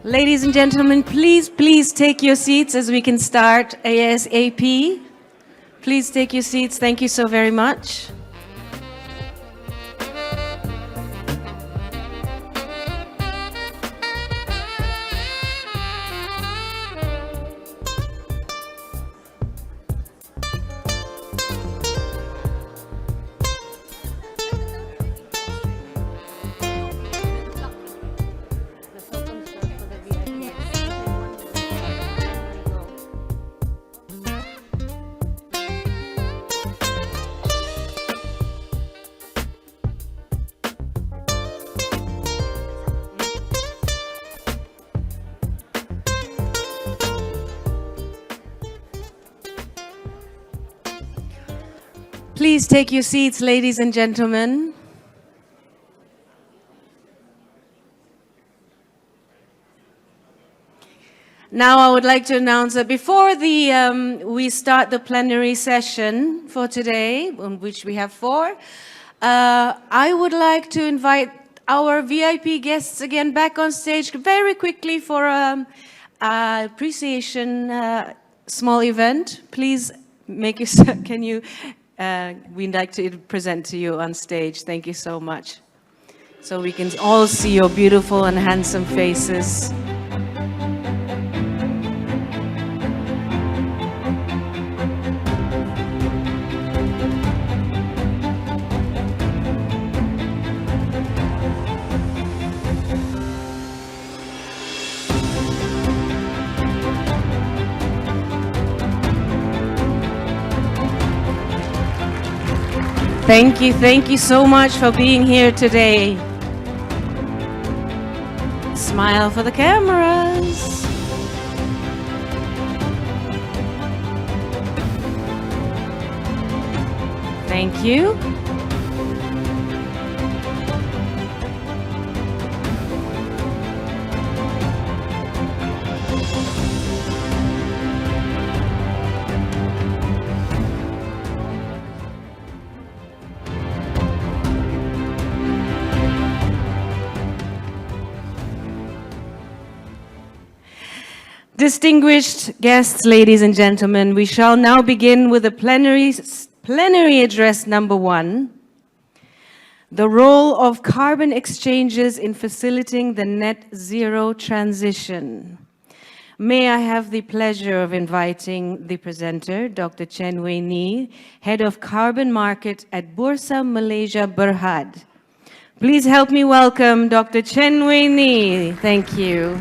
Ladies and gentlemen, please take your seats as we can start ASAP. Please take your seats. Thank you so very much. Please take your seats, ladies and gentlemen. Now I would like to announce that before we start the plenary session for today, on which we have four, I would like to invite our VIP guests again back on stage very quickly for an appreciation small event. Please make yourself, we'd like to present to you on stage. Thank you so much. So we can all see your beautiful and handsome faces. Thank you so much for being here today. Smile for the cameras. Thank you. Distinguished guests, ladies and gentlemen, we shall now begin with the plenary address number 1, the role of carbon exchanges in facilitating the net zero transition. May I have the pleasure of inviting the presenter, Dr. Chen Wei Ni, Head of Carbon Market at Bursa Malaysia Berhad. Please help me welcome Dr. Chen Wei Ni. Thank you.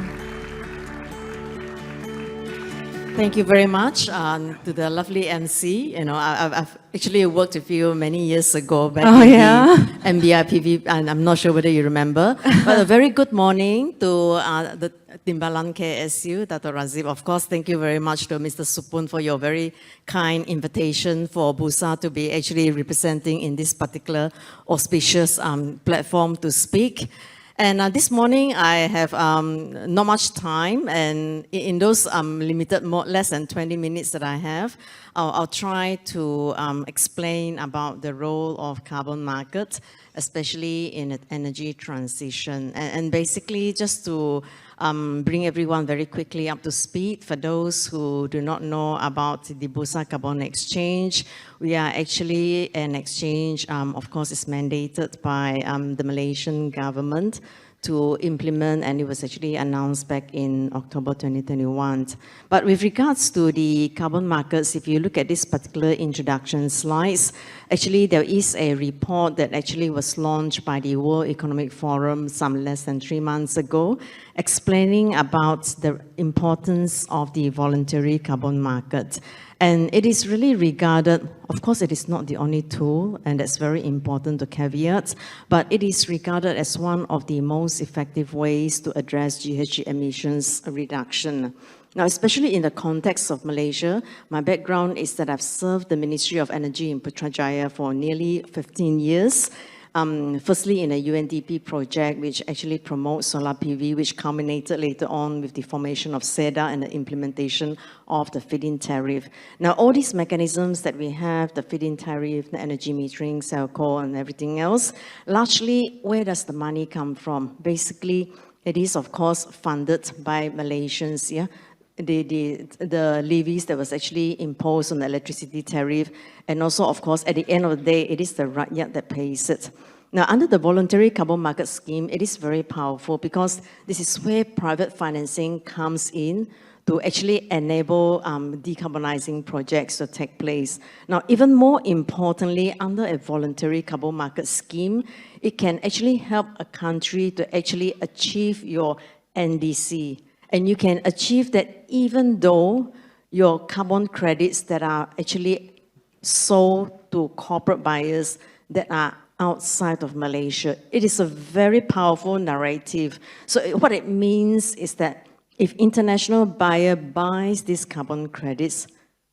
Thank you very much to the lovely MC. You know, I've actually worked with you many years ago back in the MBIPV, and I'm not sure whether you remember. But a very good morning to the Timbalan KSU, Dr. Razif. Of course, thank you very much to Mr. Supun for your very kind invitation for Bursa to be actually representing in this particular auspicious platform to speak. And this morning I have not much time, and in those limited, less than 20 minutes that I have, I'll try to explain about the role of carbon market, especially in energy transition. And basically just to bring everyone very quickly up to speed, for those who do not know about the Bursa Carbon Exchange, we are actually an exchange, of course, is mandated by the Malaysian government to implement, and it was actually announced back in October 2021. But with regards to the carbon markets, if you look at this particular introduction slides, actually there is a report that actually was launched by the World Economic Forum some less than 3 months ago, explaining about the importance of the voluntary carbon market. And it is really regarded, of course it is not the only tool, and that's very important to caveat, but it is regarded as one of the most effective ways to address GHG emissions reduction. Now, especially in the context of Malaysia, my background is that I've served the Ministry of Energy in Putrajaya for nearly 15 years. Firstly, in a UNDP project, which actually promotes solar PV, which culminated later on with the formation of SEDA and the implementation of the feed-in tariff. Now, all these mechanisms that we have, the feed-in tariff, the energy metering, Celco, and everything else, largely, where does the money come from? Basically, it is, of course, funded by Malaysians, yeah? The levies that was actually imposed on the electricity tariff, and also, of course, at the end of the day, it is the rakyat that pays it. Now, under the voluntary carbon market scheme, it is very powerful because this is where private financing comes in to actually enable decarbonizing projects to take place. Now, even more importantly, under a voluntary carbon market scheme, it can actually help a country to actually achieve your NDC. And you can achieve that even though your carbon credits that are actually sold to corporate buyers that are outside of Malaysia. It is a very powerful narrative. So what it means is that if international buyer buys these carbon credits,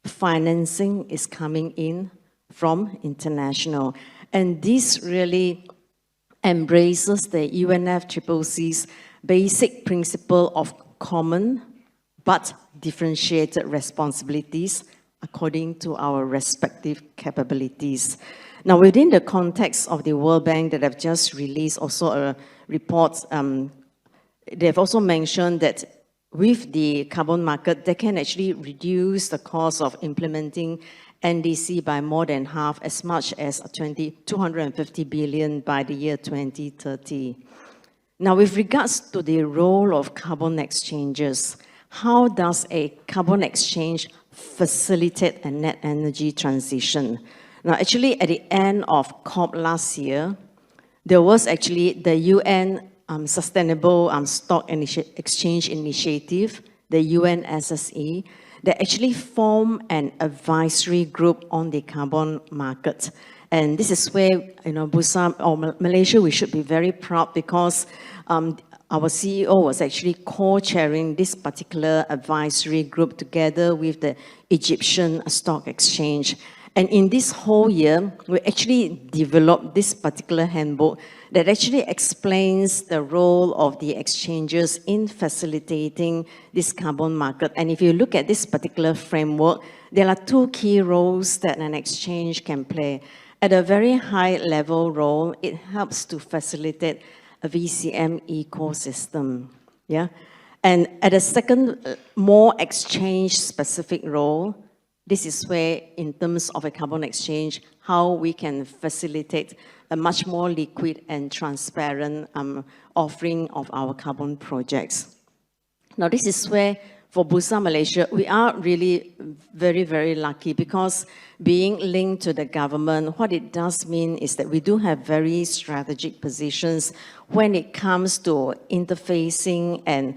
financing is coming in from international. And this really embraces the UNFCCC's basic principle of common but differentiated responsibilities according to our respective capabilities. Now, within the context of the World Bank that have just released also a report, they've also mentioned that with the carbon market, they can actually reduce the cost of implementing NDC by more than half, as much as 250 billion by the year 2030. Now, with regards to the role of carbon exchanges, how does a carbon exchange facilitate a net energy transition? Now, actually, at the end of COP last year, there was actually the UN Sustainable Stock Exchange Initiative, the UNSSE, that actually formed an advisory group on the carbon market. And this is where, Bursa or Malaysia, we should be very proud because our CEO was actually co-chairing this particular advisory group together with the Egyptian Stock Exchange. And in this whole year, we actually developed this particular handbook that actually explains the role of the exchanges in facilitating this carbon market. And if you look at this particular framework, there are two key roles that an exchange can play. At a very high level role, it helps to facilitate a VCM ecosystem, yeah? And at a second, more exchange-specific role, this is where, in terms of a carbon exchange, how we can facilitate a much more liquid and transparent offering of our carbon projects. Now, this is where, for Bursa Malaysia, we are really very, very lucky because being linked to the government, what it does mean is that we do have very strategic positions when it comes to interfacing and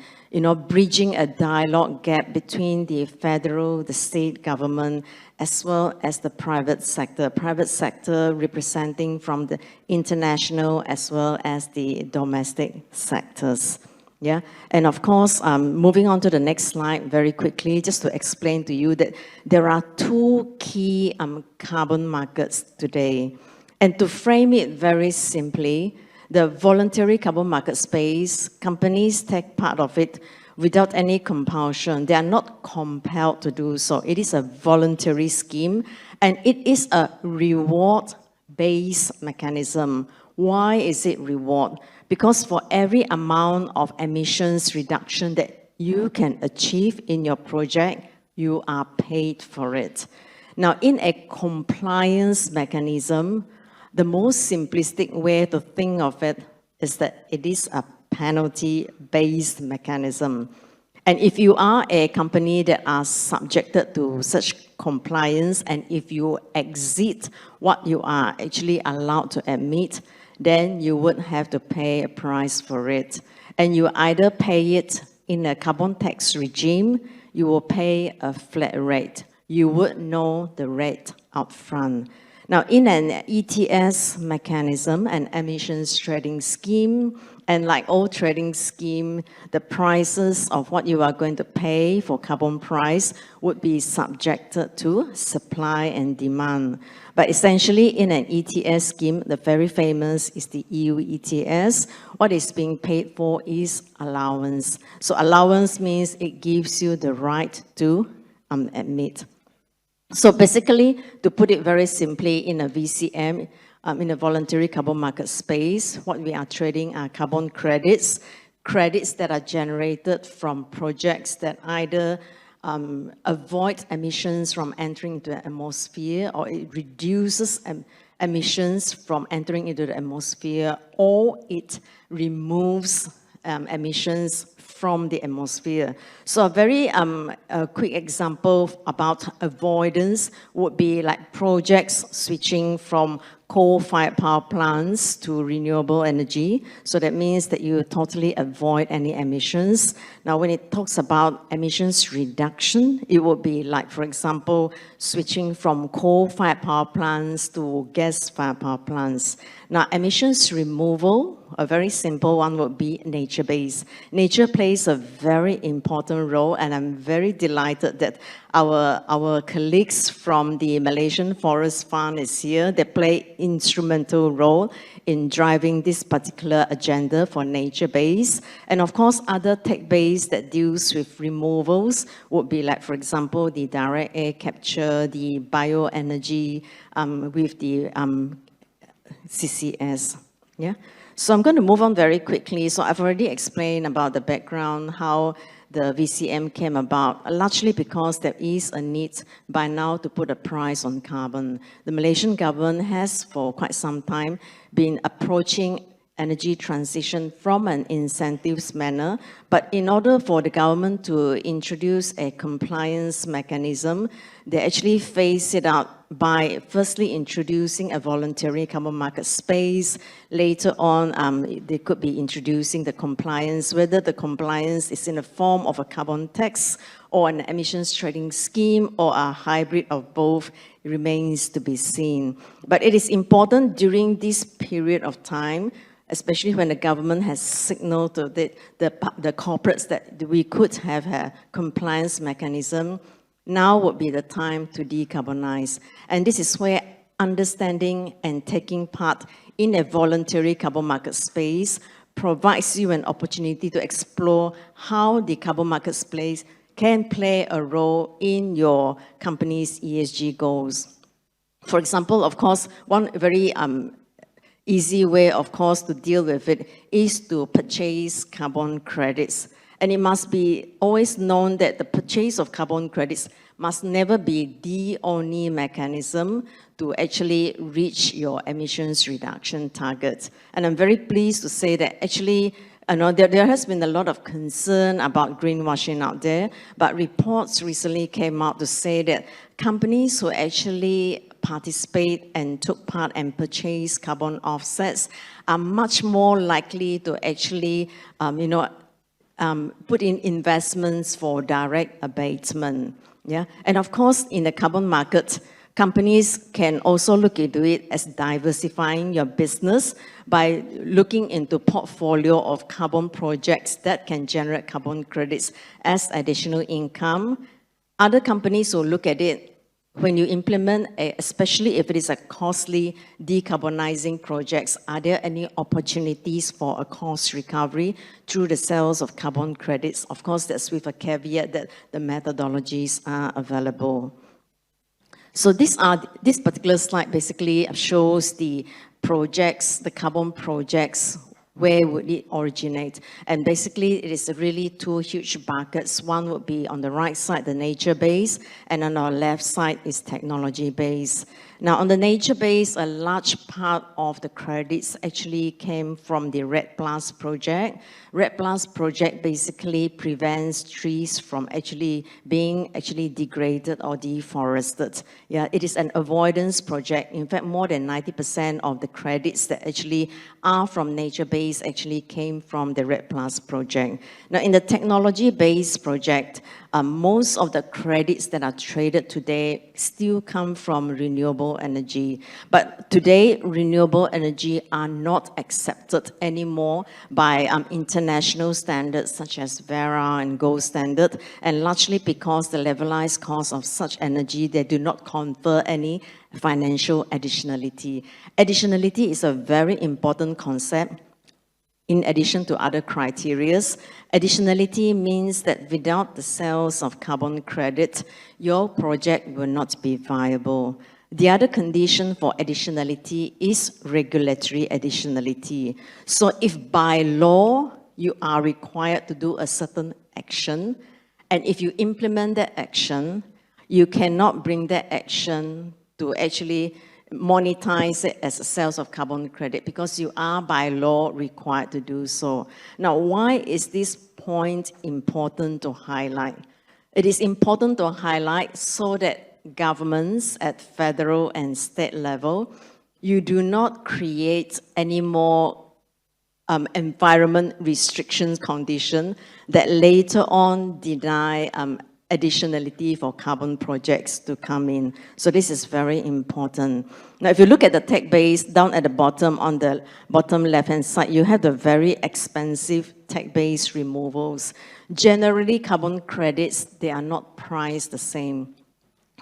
bridging a dialogue gap between the federal, the state government, as well as the private sector representing from the international as well as the domestic sectors. Yeah, and of course, moving on to the next slide very quickly, just to explain to you that there are two key carbon markets today. And to frame it very simply, the voluntary carbon market space, companies take part of it without any compulsion. They are not compelled to do so. It is a voluntary scheme, and it is a reward-based mechanism. Why is it reward? Because for every amount of emissions reduction that you can achieve in your project, you are paid for it. Now, in a compliance mechanism, the most simplistic way to think of it is that it is a penalty-based mechanism. And if you are a company that are subjected to such compliance, and if you exceed what you are actually allowed to emit, then you would have to pay a price for it. And you either pay it in a carbon tax regime, you will pay a flat rate. You would know the rate upfront. Now, in an ETS mechanism, an emissions trading scheme, and like all trading scheme, the prices of what you are going to pay for carbon price would be subjected to supply and demand. But essentially, in an ETS scheme, the very famous is the EU ETS. What is being paid for is allowance. So allowance means it gives you the right to emit. So basically, to put it very simply, in a VCM, in a voluntary carbon market space, what we are trading are carbon credits credits that are generated from projects that either avoid emissions from entering into the atmosphere, or it reduces emissions from entering into the atmosphere, or it removes emissions from the atmosphere. So a very quick example about avoidance would be like projects switching from coal-fired power plants to renewable energy. So that means that you totally avoid any emissions. Now, when it talks about emissions reduction, it would be like, for example, switching from coal-fired power plants to gas-fired power plants. Now, emissions removal, a very simple one would be nature-based. Nature plays a very important role, and I'm very delighted that our colleagues from the Malaysian Forest Fund is here. They play instrumental role in driving this particular agenda for nature-based. And of course, other tech-based that deals with removals would be like, for example, the direct air capture, the bioenergy with the CCS. Yeah. So I'm going to move on very quickly. So I've already explained about the background, how the VCM came about, largely because there is a need by now to put a price on carbon. The Malaysian government has for quite some time been approaching energy transition from an incentives manner, but in order for the government to introduce a compliance mechanism, they actually phase it out by firstly introducing a voluntary carbon market space. Later on, they could be introducing the compliance, whether the compliance is in the form of a carbon tax or an emissions trading scheme or a hybrid of both remains to be seen. But it is important during this period of time, especially when the government has signaled to the corporates that we could have a compliance mechanism, now would be the time to decarbonize. And this is where understanding and taking part in a voluntary carbon market space provides you an opportunity to explore how the carbon market space can play a role in your company's ESG goals. For example, of course, one very easy way, of course, to deal with it is to purchase carbon credits. And it must be always known that the purchase of carbon credits must never be the only mechanism to actually reach your emissions reduction targets. And I'm very pleased to say that actually, there has been a lot of concern about greenwashing out there, but reports recently came out to say that companies who actually participate and took part and purchase carbon offsets are much more likely to actually, put in investments for direct abatement. Yeah, and of course, in the carbon market, companies can also look into it as diversifying your business by looking into portfolio of carbon projects that can generate carbon credits as additional income. Other companies will look at it when you implement, especially if it is a costly decarbonizing projects, are there any opportunities for a cost recovery through the sales of carbon credits? Of course, that's with a caveat that the methodologies are available. So this particular slide basically shows the projects, the carbon projects, where would it originate? And basically, it is really two huge buckets. One would be on the right side, the nature-based, and on our left side is technology-based. Now, on the nature-based, a large part of the credits actually came from the REDD+ project. REDD+ project basically prevents trees from being degraded or deforested. Yeah, it is an avoidance project. In fact, more than 90% of the credits that actually are from nature-based actually came from the REDD+ project. Now, in the technology-based project, most of the credits that are traded today still come from renewable energy. But today, renewable energy are not accepted anymore by international standards such as Verra and Gold Standard, and largely because the levelized cost of such energy, they do not confer any financial additionality. Additionality is a very important concept. In addition to other criteria, additionality means that without the sales of carbon credit, your project will not be viable. The other condition for additionality is regulatory additionality. So if by law, you are required to do a certain action. And if you implement that action, you cannot bring that action to actually monetize it as a sales of carbon credit because you are by law required to do so. Now, why is this point important to highlight? It is important to highlight so that governments at federal and state level, you do not create any more environment restrictions condition that later on deny additionality for carbon projects to come in. So this is very important. Now, if you look at the tech base down at the bottom, on the bottom left-hand side, you have the very expensive tech base removals. Generally, carbon credits, they are not priced the same.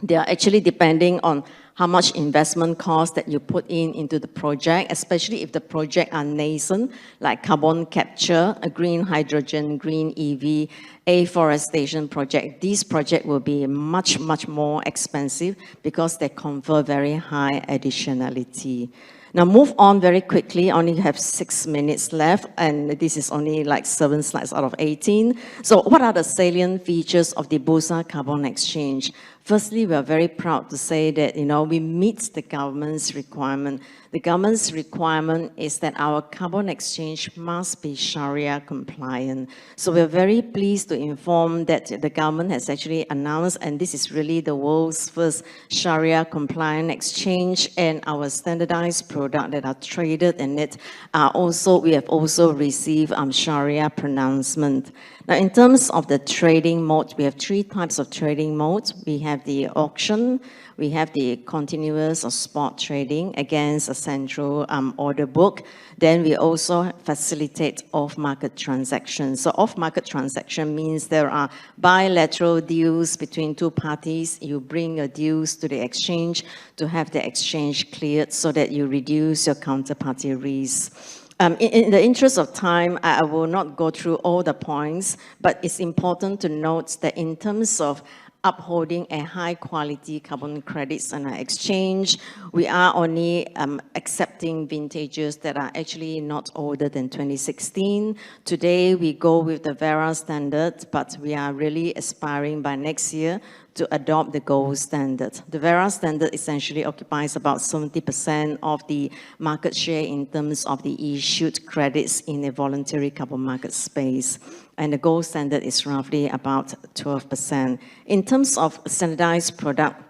They are actually depending on how much investment cost that you put into the project, especially if the project are nascent, like carbon capture, a green hydrogen, green EV, afforestation project. These projects will be much, much more expensive because they confer very high additionality. Now move on very quickly, I only have 6 minutes left, and this is only like 7 slides out of 18. So what are the salient features of the Bursa Carbon Exchange? Firstly, we are very proud to say that, we meet the government's requirement. The government's requirement is that our carbon exchange must be Sharia compliant. So we're very pleased to inform that the government has actually announced, and this is really the world's first Sharia compliant exchange, and our standardized product that are traded in it are also, we have also received Sharia pronouncement. Now, in terms of the trading mode, we have 3 types of trading modes. We have the auction, we have the continuous or spot trading against a central order book. Then we also facilitate off-market transactions. So off-market transaction means there are bilateral deals between 2 parties. You bring your deals to the exchange to have the exchange cleared so that you reduce your counterparty risk. In the interest of time, I will not go through all the points, but it's important to note that in terms of upholding a high-quality carbon credits on our exchange, we are only accepting vintages that are actually not older than 2016. Today, we go with the Vera standard, but we are really aspiring by next year to adopt the gold standard. The Vera standard essentially occupies about 70% of the market share in terms of the issued credits in a voluntary carbon market space. And the gold standard is roughly about 12%. In terms of standardized product,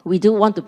we do want to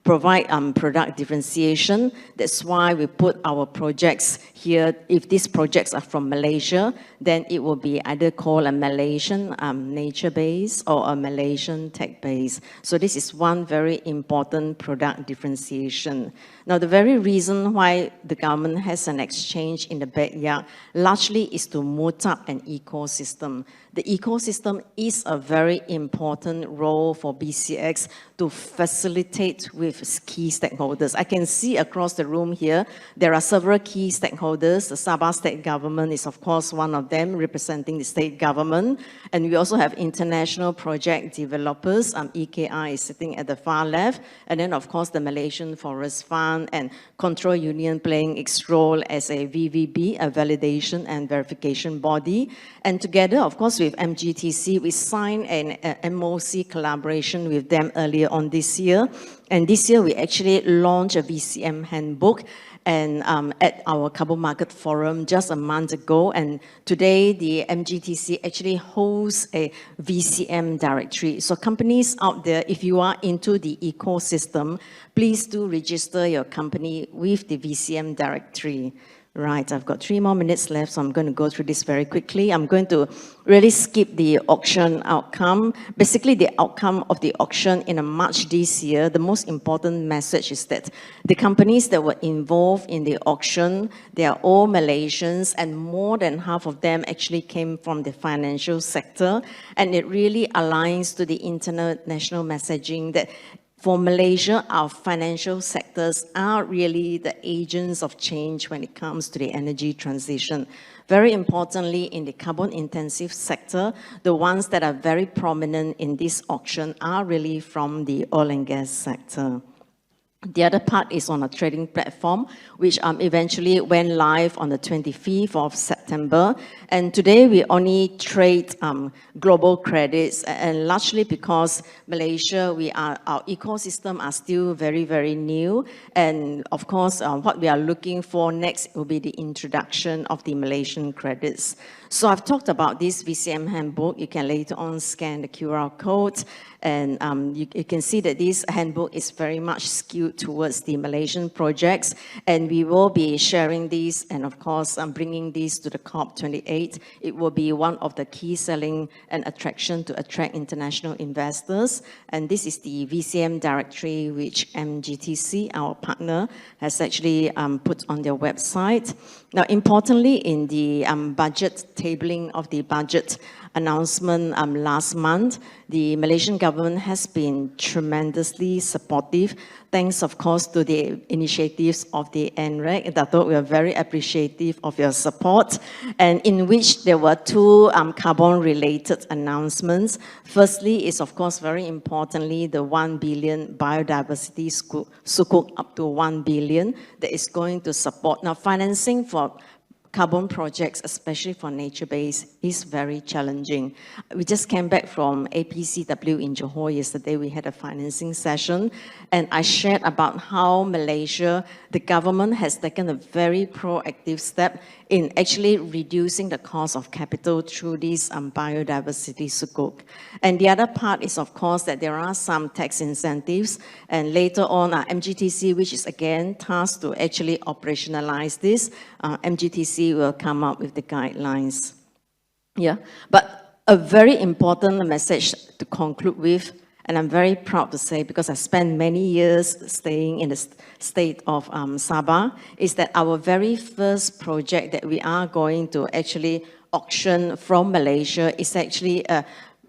provide product differentiation. That's why we put our projects here. If these projects are from Malaysia, then it will be either called a Malaysian nature base or a Malaysian tech base. So this is one very important product differentiation. Now, the very reason why the government has an exchange in the backyard largely is to moot up an ecosystem. The ecosystem is a very important role for BCX to facilitate with key stakeholders. I can see across the room here, there are several key stakeholders. The Sabah state government is, of course, one of them, representing the state government. And we also have international project developers. EKI is sitting at the far left. And then, of course, the Malaysian Forest Fund and Control Union playing its role as a VVB, a validation and verification body. And together, of course, with MGTC, we signed an MOC collaboration with them earlier on this year. And this year, we actually launched a VCM handbook and at our Carbon Market Forum just a month ago. And today, the MGTC actually holds a VCM directory. So companies out there, if you are into the ecosystem, please do register your company with the VCM directory. Right, I've got 3 more minutes left, so I'm going to go through this very quickly. I'm going to really skip the auction outcome. Basically, the outcome of the auction in March this year, the most important message is that the companies that were involved in the auction, they are all Malaysians, and more than half of them actually came from the financial sector. And it really aligns to the international messaging that for Malaysia, our financial sectors are really the agents of change when it comes to the energy transition. Very importantly, in the carbon-intensive sector, the ones that are very prominent in this auction are really from the oil and gas sector. The other part is on a trading platform, which eventually went live on the 25th of September. And today we only trade global credits, and largely because Malaysia, our ecosystem are still very, very new. And of course, what we are looking for next will be the introduction of the Malaysian credits. So I've talked about this VCM handbook. You can later on scan the QR code, and you can see that this handbook is very much skewed towards the Malaysian projects, and we will be sharing these, and of course, bringing these to the COP28. It will be one of the key selling and attraction to attract international investors, and this is the VCM directory which MGTC, our partner, has actually put on their website. Now, importantly, in the budget tabling of the budget announcement last month, the Malaysian government has been tremendously supportive, thanks, of course, to the initiatives of the NREC. Dato', we are very appreciative of your support, and in which there were two carbon-related announcements. Firstly is, of course, very importantly, the 1 billion biodiversity sukuk up to 1 billion that is going to support. Now, financing for carbon projects, especially for nature-based, is very challenging. We just came back from APCW in Johor yesterday. We had a financing session, and I shared about how Malaysia, the government has taken a very proactive step in actually reducing the cost of capital through this biodiversity sukuk. And the other part is, of course, that there are some tax incentives, and later on, MGTC, which is again tasked to actually operationalize this, MGTC will come up with the guidelines. Yeah, but a very important message to conclude with, and I'm very proud to say, because I spent many years staying in the state of Sabah, is that our very first project that we are going to actually auction from Malaysia is actually a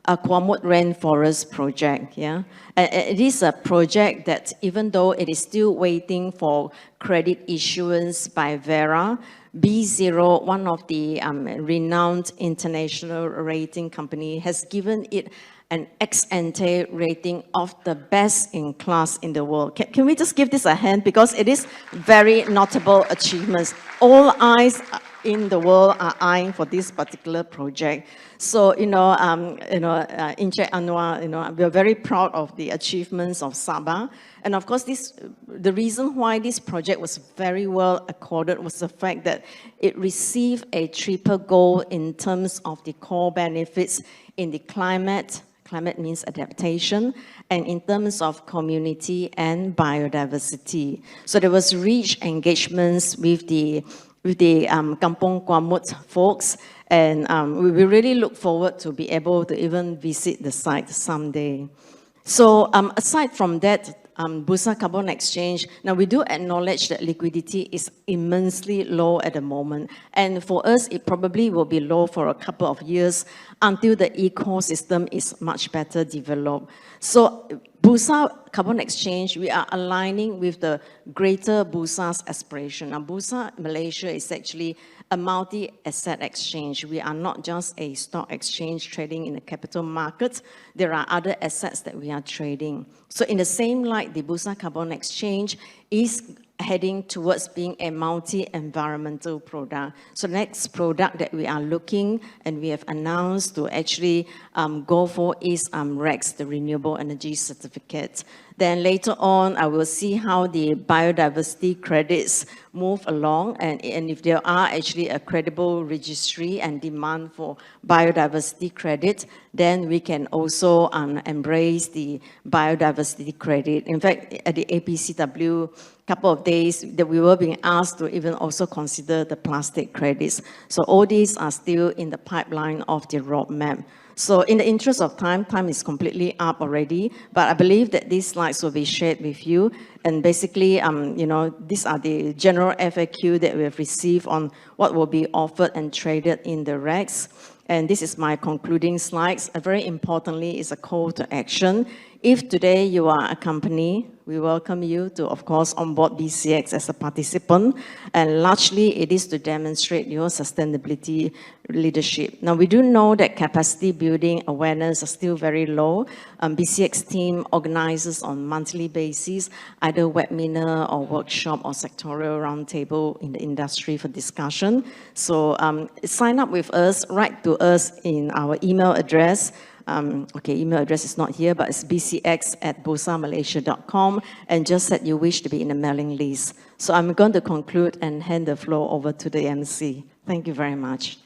Quamut Rainforest project, yeah? It is a project that, even though it is still waiting for credit issuance by Vera, B0, one of the renowned international rating company, has given it an ex-ante rating of the best in class in the world. Can we just give this a hand? Because it is very notable achievements. All eyes in the world are eyeing for this particular project. So, Encik Anwar, we are very proud of the achievements of Sabah. And of course, the reason why this project was very well accorded was the fact that it received a triple gold in terms of the core benefits in the climate means adaptation, and in terms of community and biodiversity. So there was rich engagements with the Kampung Quamut folks, and we really look forward to be able to even visit the site someday. So aside from that, Bursa Carbon Exchange, now we do acknowledge that liquidity is immensely low at the moment. And for us, it probably will be low for a couple of years until the ecosystem is much better developed. So Bursa Carbon Exchange, we are aligning with the greater Bursa's aspiration. Now, Bursa Malaysia is actually a multi-asset exchange. We are not just a stock exchange trading in the capital markets. There are other assets that we are trading. So in the same light, the Bursa Carbon Exchange is heading towards being a multi-environmental product. So the next product that we are looking, and we have announced to actually go for, is REX, the Renewable Energy Certificate. Then later on, I will see how the biodiversity credits move along, and if there are actually a credible registry and demand for biodiversity credit, then we can also embrace the biodiversity credit. In fact, at the APCW, couple of days that we were being asked to even also consider the plastic credits. So all these are still in the pipeline of the roadmap. So in the interest of time is completely up already, but I believe that these slides will be shared with you. And basically, these are the general FAQ that we have received on what will be offered and traded in the REX. And this is my concluding slides. Very importantly, is a call to action. If today you are a company, we welcome you to, of course, onboard BCX as a participant, and largely it is to demonstrate your sustainability leadership. Now, we do know that capacity building awareness are still very low. BCX team organizes on monthly basis, either webinar or workshop or sectorial roundtable in the industry for discussion. So sign up with us, write to us in our email address. Email address is not here, but it's bcx@bursa malaysia.com, and just said you wish to be in the mailing list. So I'm going to conclude and hand the floor over to the MC. Thank you very much.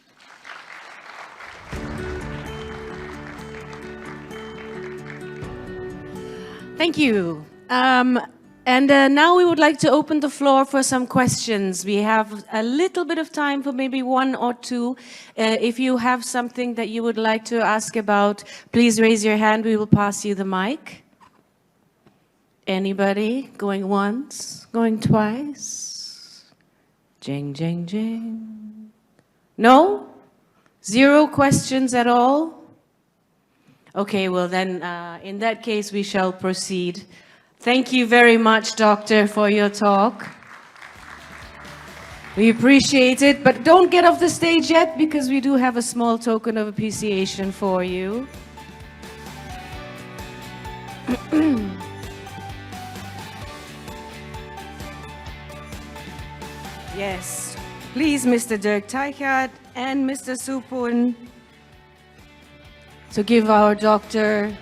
Thank you. Now we would like to open the floor for some questions. We have a little bit of time for maybe one or two. If you have something that you would like to ask about, please raise your hand. We will pass you the mic. Anybody? Going once? Going twice? Jing, jing, jing. No? Zero questions at all? Okay, well then, in that case, we shall proceed. Thank you very much, Doctor, for your talk. We appreciate it, but don't get off the stage yet because we do have a small token of appreciation for you. Yes, please, Mr. Dirk Teichert and Mr. Supun, to give our doctor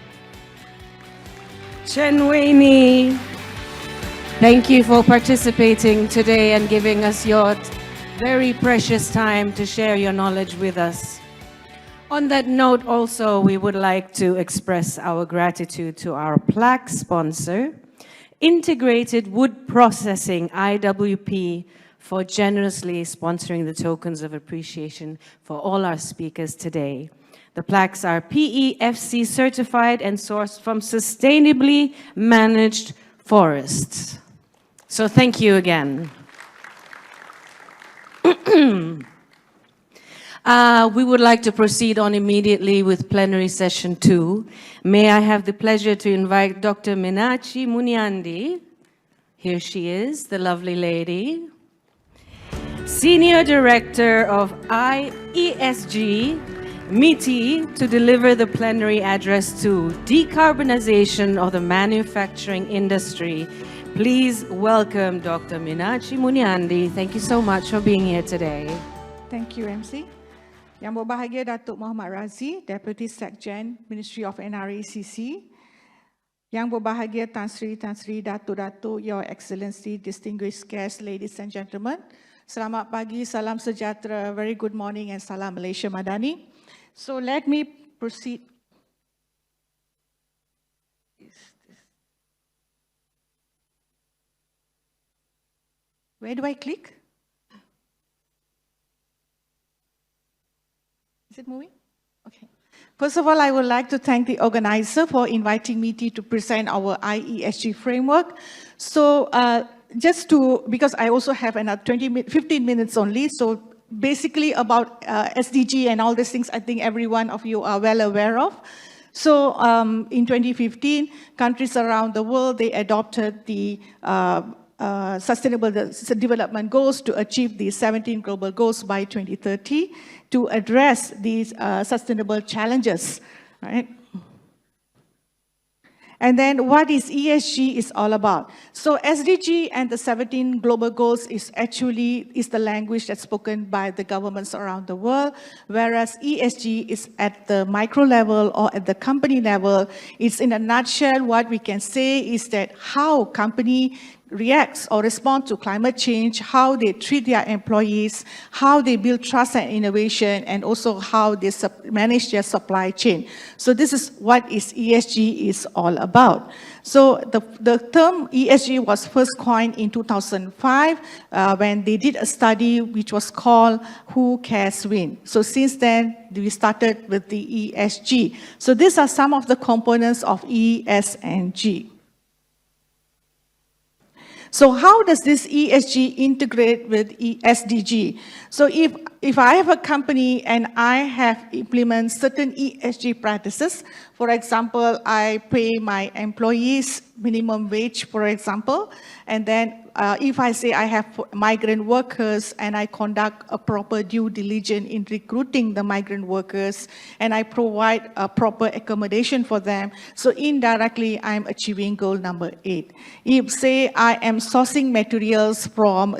Chen Weini. Thank you for participating today and giving us your very precious time to share your knowledge with us. On that note, also, we would like to express our gratitude to our plaque sponsor, Integrated Wood Processing, IWP, for generously sponsoring the tokens of appreciation for all our speakers today. The plaques are PEFC certified and sourced from sustainably managed forests. So thank you again. We would like to proceed on immediately with plenary session 2. May I have the pleasure to invite Dr. Meenakshi Muniandi. Here she is, the lovely lady. Senior Director of ESG, MITI, to deliver the plenary address to decarbonization of the manufacturing industry. Please welcome Dr. Meenakshi Muniandi. Thank you so much for being here today. Thank you, MC. Yang berbahagia Datuk Muhammad Razi, Deputy Sekjen, Ministry of NRACC. Yang berbahagia Tan Sri, Datuk, Your Excellency, distinguished guests, ladies and gentlemen. Selamat pagi, salam sejahtera, very good morning, and salam Malaysia Madani. So let me proceed. Where do I click? Is it moving? Okay. First of all, I would like to thank the organizer for inviting me to present our IESG framework. So because I also have another 15 minutes only, so basically about SDG and all these things, I think every one of you are well aware of. So in 2015, countries around the world, they adopted the Sustainable Development Goals to achieve the 17 global goals by 2030 to address these sustainable challenges, right? And then what is ESG is all about. So SDG and the 17 global goals is the language that's spoken by the governments around the world, whereas ESG is at the micro level or at the company level. It's in a nutshell, what we can say is that how company reacts or respond to climate change, how they treat their employees, how they build trust and innovation, and also how they manage their supply chain. So this is what ESG is all about. So the term ESG was first coined in 2005 when they did a study which was called Who Cares Win. So since then, we started with the ESG. So these are some of the components of E, S, and G. So how does this ESG integrate with SDG? So if I have a company and I have implement certain ESG practices, for example, I pay my employees minimum wage, for example, and then if I say I have migrant workers and I conduct a proper due diligence in recruiting the migrant workers and I provide a proper accommodation for them, so indirectly I'm achieving goal number 8. If say I am sourcing materials from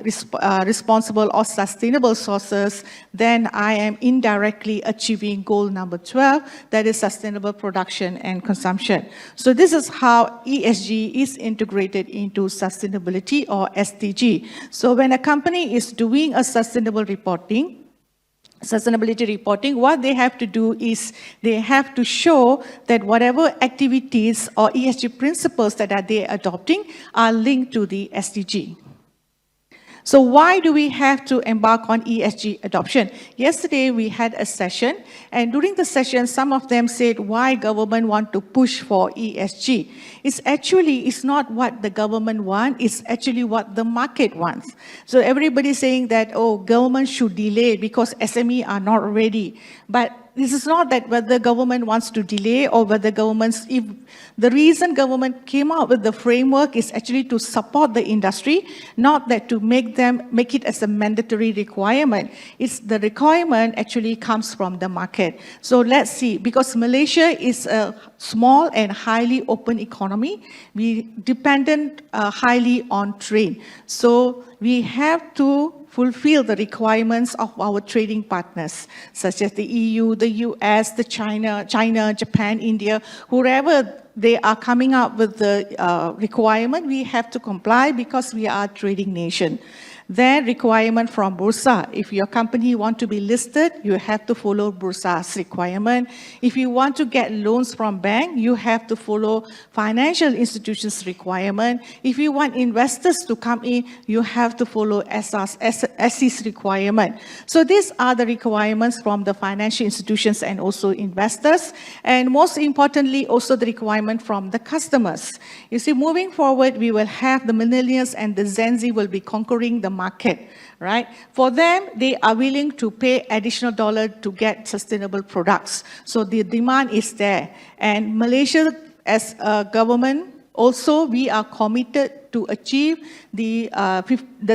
responsible or sustainable sources, then I am indirectly achieving goal number 12, that is sustainable production and consumption. So this is how ESG is integrated into sustainability or SDG. So when a company is doing a sustainability reporting, what they have to do is they have to show that whatever activities or ESG principles that they are adopting are linked to the SDG. So why do we have to embark on ESG adoption? Yesterday we had a session, and during the session some of them said why government want to push for ESG. It's not what the government wants, it's actually what the market wants. So everybody's saying that, oh, government should delay because SME are not ready. But this is not that whether government wants to delay or whether if the reason government came out with the framework is actually to support the industry, not that to make it as a mandatory requirement. It's the requirement actually comes from the market. So let's see, because Malaysia is a small and highly open economy, we dependent highly on trade. So we have to fulfill the requirements of our trading partners, such as the EU, the US, the China, Japan, India, whoever they are coming up with the requirement, we have to comply because we are a trading nation. Their requirement from Bursa, if your company want to be listed, you have to follow Bursa's requirement. If you want to get loans from bank, you have to follow financial institutions' requirement. If you want investors to come in, you have to follow SE's requirement. So these are the requirements from the financial institutions and also investors. And most importantly, also the requirement from the customers. You see, moving forward, we will have the millennials and the Gen Z will be conquering the market, right? For them, they are willing to pay additional dollar to get sustainable products. So the demand is there. And Malaysia, as a government, also we are committed to achieve the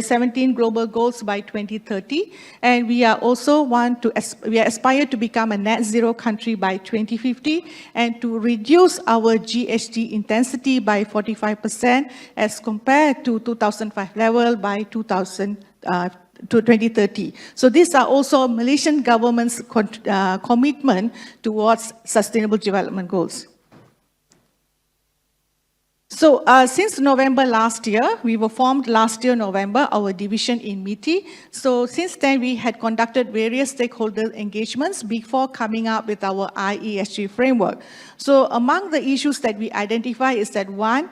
17 global goals by 2030. And we are also we aspire to become a net zero country by 2050 and to reduce our GHG intensity by 45% as compared to 2005 level by 2030. So these are also Malaysian government's commitment towards sustainable development goals. So since November last year, we were formed last year, November, our division in MITI. So since then, we had conducted various stakeholder engagements before coming up with our IESG framework. So among the issues that we identify is that one,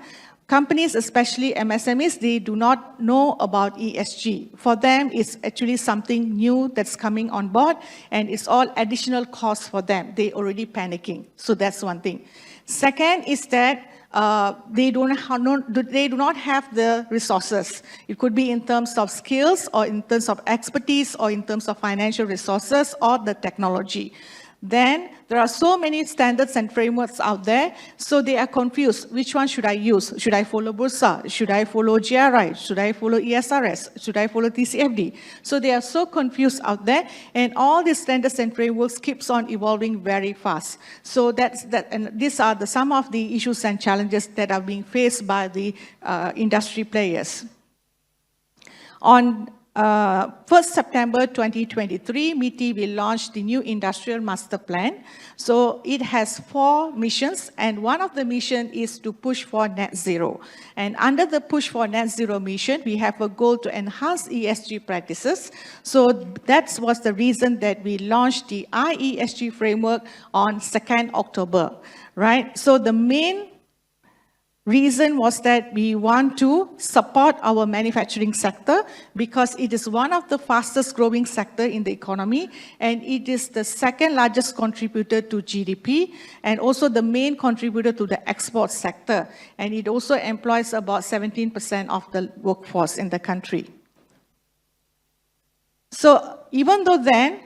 companies, especially MSMEs, they do not know about ESG. For them, it's actually something new that's coming on board, and it's all additional costs for them. They're already panicking. So that's one thing. Second is that they do not have the resources. It could be in terms of skills or in terms of expertise or in terms of financial resources or the technology. Then there are so many standards and frameworks out there, so they are confused. Which one should I use? Should I follow Bursa? Should I follow GRI? Should I follow ESRS? Should I follow TCFD? So they are so confused out there, and all these standards and frameworks keeps on evolving very fast. So and these are some of the issues and challenges that are being faced by the industry players. On 1st September 2023, MITI will launch the new Industrial Master Plan. So it has 4 missions, and one of the missions is to push for net zero. And under the push for net zero mission, we have a goal to enhance ESG practices. So that was the reason that we launched the IESG framework on 2nd October, right? So the main Reason was that we want to support our manufacturing sector because it is one of the fastest growing sector in the economy, and it is the second largest contributor to GDP and also the main contributor to the export sector. And it also employs about 17% of the workforce in the country. So even though then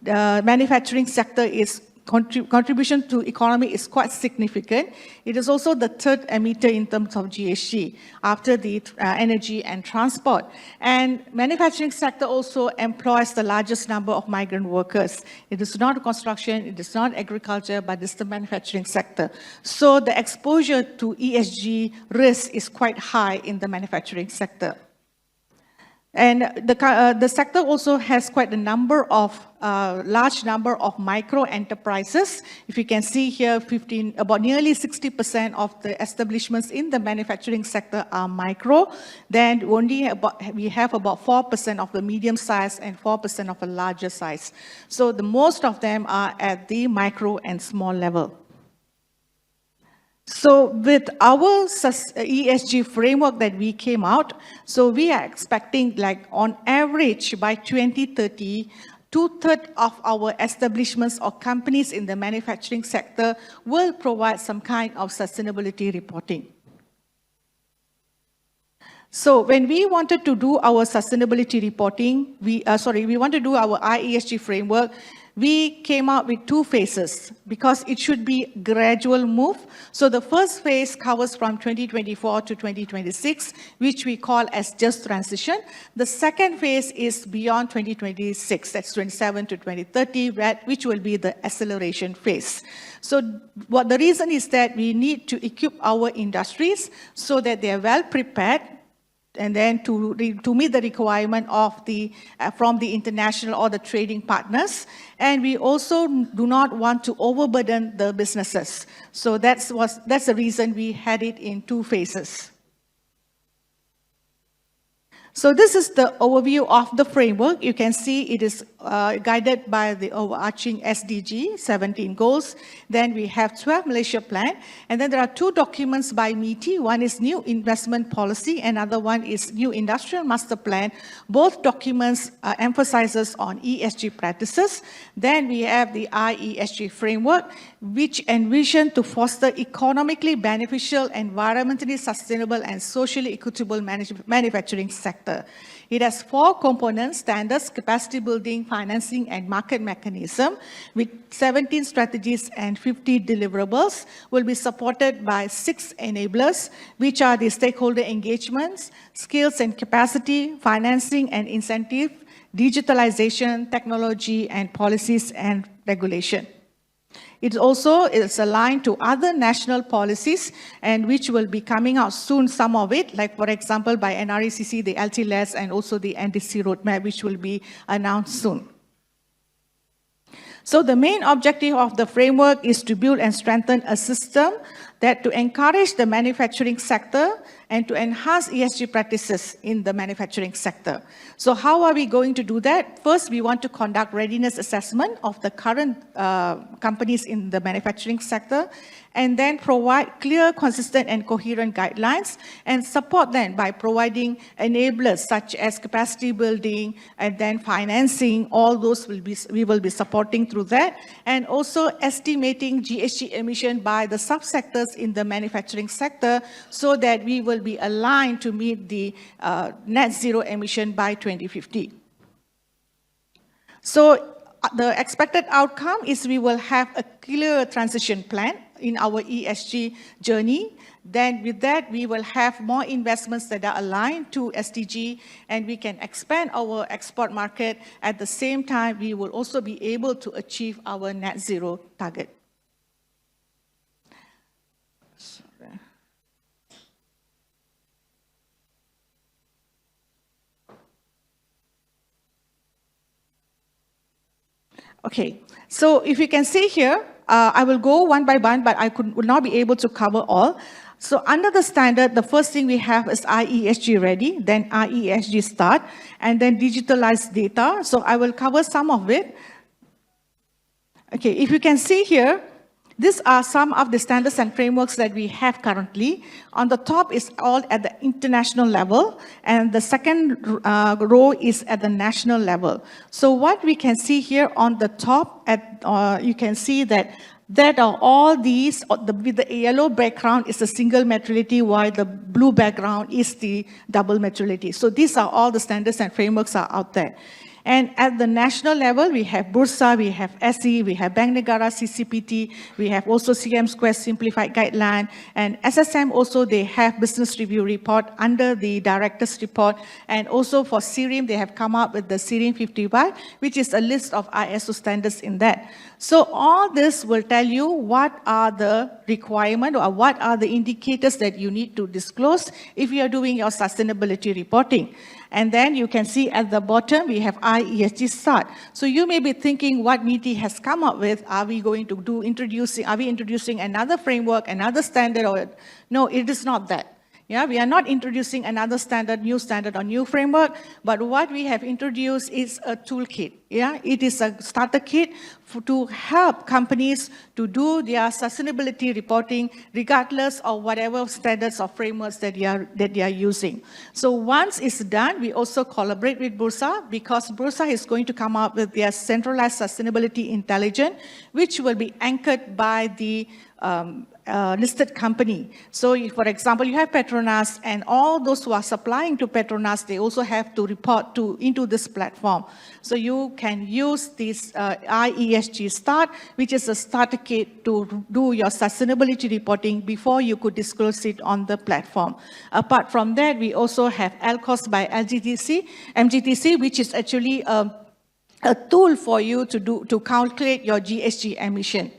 the manufacturing sector is contribution to economy is quite significant, it is also the third emitter in terms of GHG after the energy and transport. And manufacturing sector also employs the largest number of migrant workers. It is not construction, it is not agriculture, but it's the manufacturing sector. So the exposure to ESG risk is quite high in the manufacturing sector. And the sector also has quite a number of, large number of micro enterprises. If you can see here, about nearly 60% of the establishments in the manufacturing sector are micro. Then we have about 4% of the medium size and 4% of the larger size. So the most of them are at the micro and small level. So with our ESG framework that we came out, so we are expecting like on average by 2030, 2/3 of our establishments or companies in the manufacturing sector will provide some kind of sustainability reporting. So when we wanted to do our sustainability reporting, we want to do our IESG framework, we came out with 2 phases because it should be gradual move. So the first phase covers from 2024 to 2026, which we call as just transition. The second phase is beyond 2026, that's 27 to 2030, which will be the acceleration phase. So what the reason is that we need to equip our industries so that they are well prepared and then to meet the requirement of from the international or the trading partners. And we also do not want to overburden the businesses. So that's the reason we had it in 2 phases. So this is the overview of the framework. You can see it is guided by the overarching SDG, 17 goals. Then we have 12 Malaysia Plan. And then there are 2 documents by MITI. One is New Investment Policy, another one is New Industrial Master Plan. Both documents emphasizes on ESG practices. Then we have the IESG framework, which envision to foster economically beneficial, environmentally sustainable, and socially equitable manufacturing sector. It has 4 components: standards, capacity building, financing, and market mechanism, with 17 strategies and 50 deliverables, will be supported by 6 enablers, which are the stakeholder engagements, skills and capacity, financing and incentive, digitalization, technology, and policies and regulation. It also is aligned to other national policies and which will be coming out soon, some of it, like for example by NRECC, the LTLS, and also the NDC roadmap, which will be announced soon. So the main objective of the framework is to build and strengthen a system that to encourage the manufacturing sector and to enhance ESG practices in the manufacturing sector. So how are we going to do that? First, we want to conduct readiness assessment of the current companies in the manufacturing sector, and then provide clear, consistent, and coherent guidelines, and support them by providing enablers such as capacity building and then financing. All those we will be supporting through that, and also estimating GHG emission by the subsectors in the manufacturing sector so that we will be aligned to meet the net zero emission by 2050. So the expected outcome is we will have a clear transition plan in our ESG journey. Then with that, we will have more investments that are aligned to SDG, and we can expand our export market. At the same time, we will also be able to achieve our net zero target. Okay, so if you can see here, I will go one by one, but I would not be able to cover all. So under the standard, the first thing we have is IESG ready, then IESG start, and then digitalized data. So I will cover some of it. Okay, if you can see here, These are some of the standards and frameworks that we have currently. On the top is all at the international level, and the second row is at the national level. So what we can see here on the top, you can see that are all these, with the yellow background is the single materiality, while the blue background is the double materiality. So these are all the standards and frameworks are out there. And at the national level, we have Bursa, we have SE, we have Bank Negara CCPT, we have also CM Square Simplified Guideline, and SSM also, they have Business Review Report under the Director's Report, and also for CIRIM, they have come up with the CIRIM 51, which is a list of ISO standards in that. So all this will tell you what are the requirements or what are the indicators that you need to disclose if you are doing your sustainability reporting. And then you can see at the bottom, we have IESG start. So you may be thinking what MITI has come up with, are we introducing another framework, another standard? Or no, it is not that. Yeah, we are not introducing another new standard or new framework, but what we have introduced is a toolkit. Yeah, it is a starter kit to help companies to do their sustainability reporting regardless of whatever standards or frameworks that they are using. So once it's done, we also collaborate with Bursa, because Bursa is going to come up with their centralized sustainability intelligence, which will be anchored by the listed company. So if, for example, you have Petronas, and all those who are supplying to Petronas, they also have to report into this platform. So you can use this IESG Start, which is a starter kit to do your sustainability reporting before you could disclose it on the platform. Apart from that, we also have LCOS by MGTC, which is actually a tool for you to calculate your GHG emission.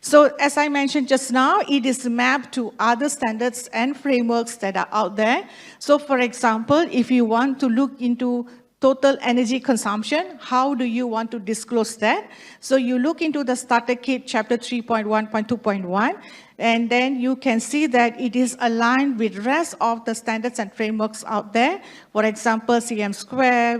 So as I mentioned just now, it is mapped to other standards and frameworks that are out there. So for example, if you want to look into total energy consumption, how do you want to disclose that? So you look into the starter kit, chapter 3.1.2.1, and then you can see that it is aligned with the rest of the standards and frameworks out there. For example, CM Square,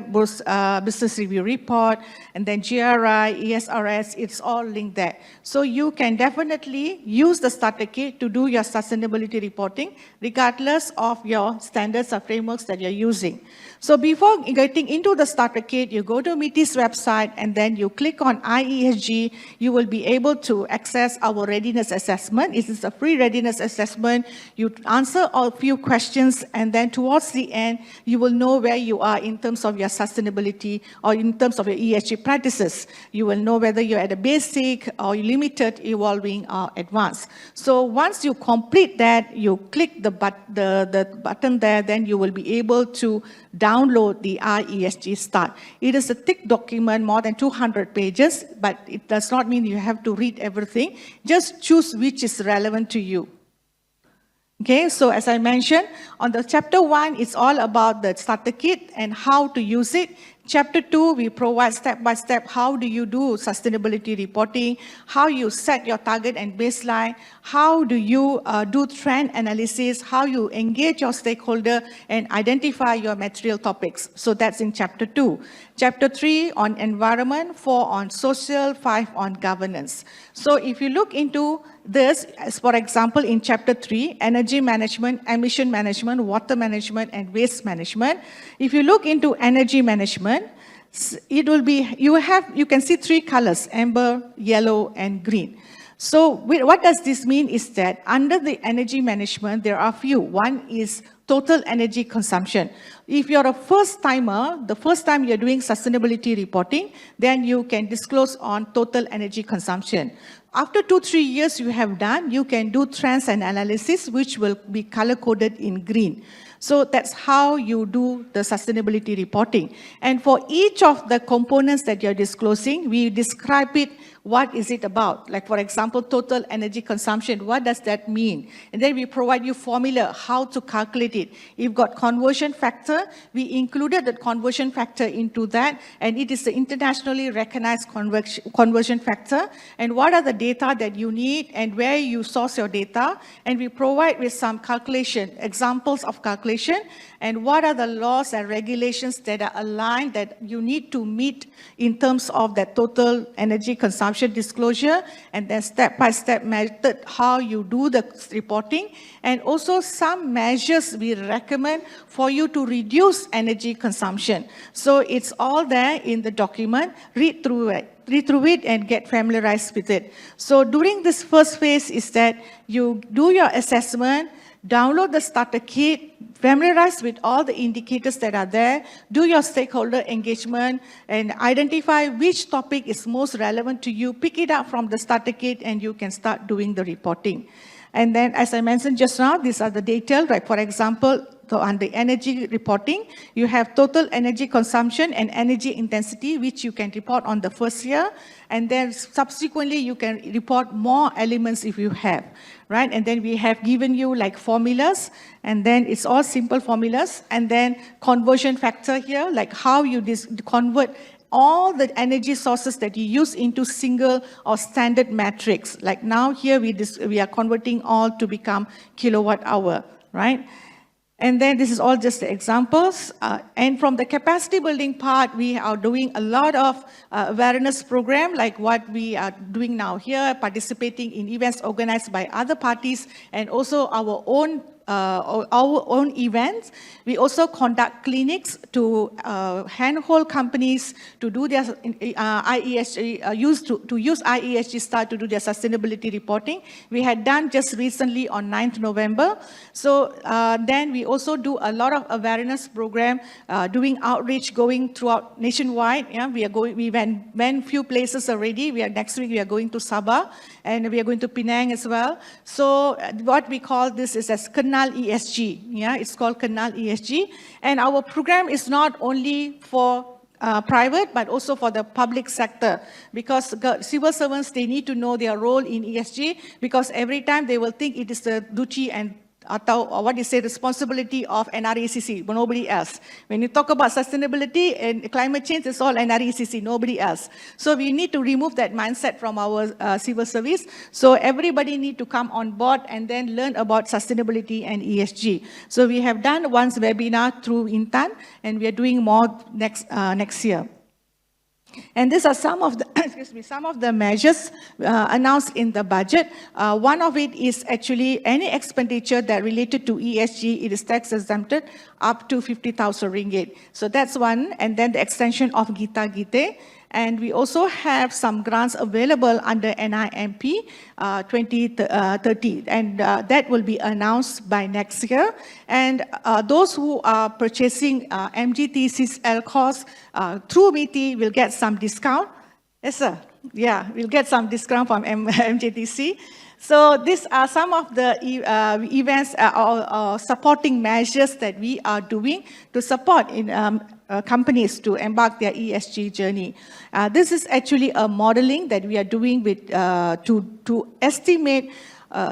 Business Review Report, and then GRI, ESRS, it's all linked there. So you can definitely use the starter kit to do your sustainability reporting, regardless of your standards or frameworks that you're using. So before getting into the starter kit, you go to MITI's website, and then you click on IESG. You will be able to access our readiness assessment. It is a free readiness assessment. You answer a few questions, and then towards the end, you will know where you are in terms of your sustainability or in terms of your ESG practices. You will know whether you're at a basic or limited, evolving, or advanced. So once you complete that, you click the button there, then you will be able to download the IESG Start. It is a thick document, more than 200 pages, but it does not mean you have to read everything. Just choose which is relevant to you. Okay, so as I mentioned, on the chapter 1, it's all about the starter kit and how to use it. Chapter 2, we provide step-by-step how do you do sustainability reporting, how you set your target and baseline, how do you do trend analysis, how you engage your stakeholder and identify your material topics. So that's in chapter 2. Chapter 3 on environment, 4 on social, 5 on governance. So if you look into this, as for example, in chapter 3, energy management, emission management, water management, and waste management. If you look into energy management, it will be, you can see 3 colors, amber, yellow, and green. So what does this mean is that under the energy management, there are few. One is total energy consumption. If you're a first timer, the first time you're doing sustainability reporting, then you can disclose on total energy consumption. After 2-3 years you have done, you can do trends and analysis, which will be color-coded in green. So that's how you do the sustainability reporting. And for each of the components that you're disclosing, we describe it, what is it about? Like, for example, total energy consumption, what does that mean? And then we provide you formula, how to calculate it. You've got conversion factor, we included the conversion factor into that, and it is the internationally recognized conversion factor. And what are the data that you need and where you source your data? And we provide with some calculation, examples of calculation, and what are the laws and regulations that are aligned that you need to meet in terms of that total energy consumption consumption disclosure, and then step-by-step method how you do the reporting, and also some measures we recommend for you to reduce energy consumption. So it's all there in the document. Read through it and get familiarized with it. So during this first phase is that you do your assessment, download the starter kit, familiarize with all the indicators that are there, do your stakeholder engagement, and identify which topic is most relevant to you, pick it up from the starter kit, and you can start doing the reporting. And then, as I mentioned just now, these are the details, like for example, so on the energy reporting, you have total energy consumption and energy intensity, which you can report on the first year. And then subsequently, you can report more elements if you have, right? And then we have given you like formulas, and then it's all simple formulas. And then conversion factor here, like how you convert all the energy sources that you use into single or standard metrics. Like now here, we are converting all to become kilowatt hour, right? And then this is all just the examples. And from the capacity building part, we are doing a lot of awareness program, like what we are doing now here, participating in events organized by other parties, and also our own events. We also conduct clinics to handhold companies to do their IESG, use IESG Star to do their sustainability reporting. We had done just recently on 9th November. So then we also do a lot of awareness program, doing outreach, going throughout nationwide. Yeah, we went few places already. Next week we are going to Sabah, and we are going to Penang as well. So what we call this is as Kenal ESG. Yeah, it's called Kenal ESG. And our program is not only for private, but also for the public sector, because civil servants, they need to know their role in ESG, because every time they will think it is the duty and or what you say, responsibility of NRECC, but nobody else. When you talk about sustainability and climate change, it's all NRECC, nobody else. So we need to remove that mindset from our civil service. So everybody need to come on board and then learn about sustainability and ESG. So we have done once webinar through Intan, and we are doing more next year. And these are some of the some of the measures announced in the budget. One of it is actually any expenditure that related to ESG, it is tax exempted up to 50,000 ringgit. So that's one. And then the extension of Gita Gite. And we also have some grants available under NIMP 2030, and that will be announced by next year. And those who are purchasing MGTC's LCOS through MITI will get some discount. Yes, sir. Yeah, we'll get some discount from MGTC. So these are some of the events or supporting measures that we are doing to support companies to embark their ESG journey. This is actually a modeling that we are doing with to estimate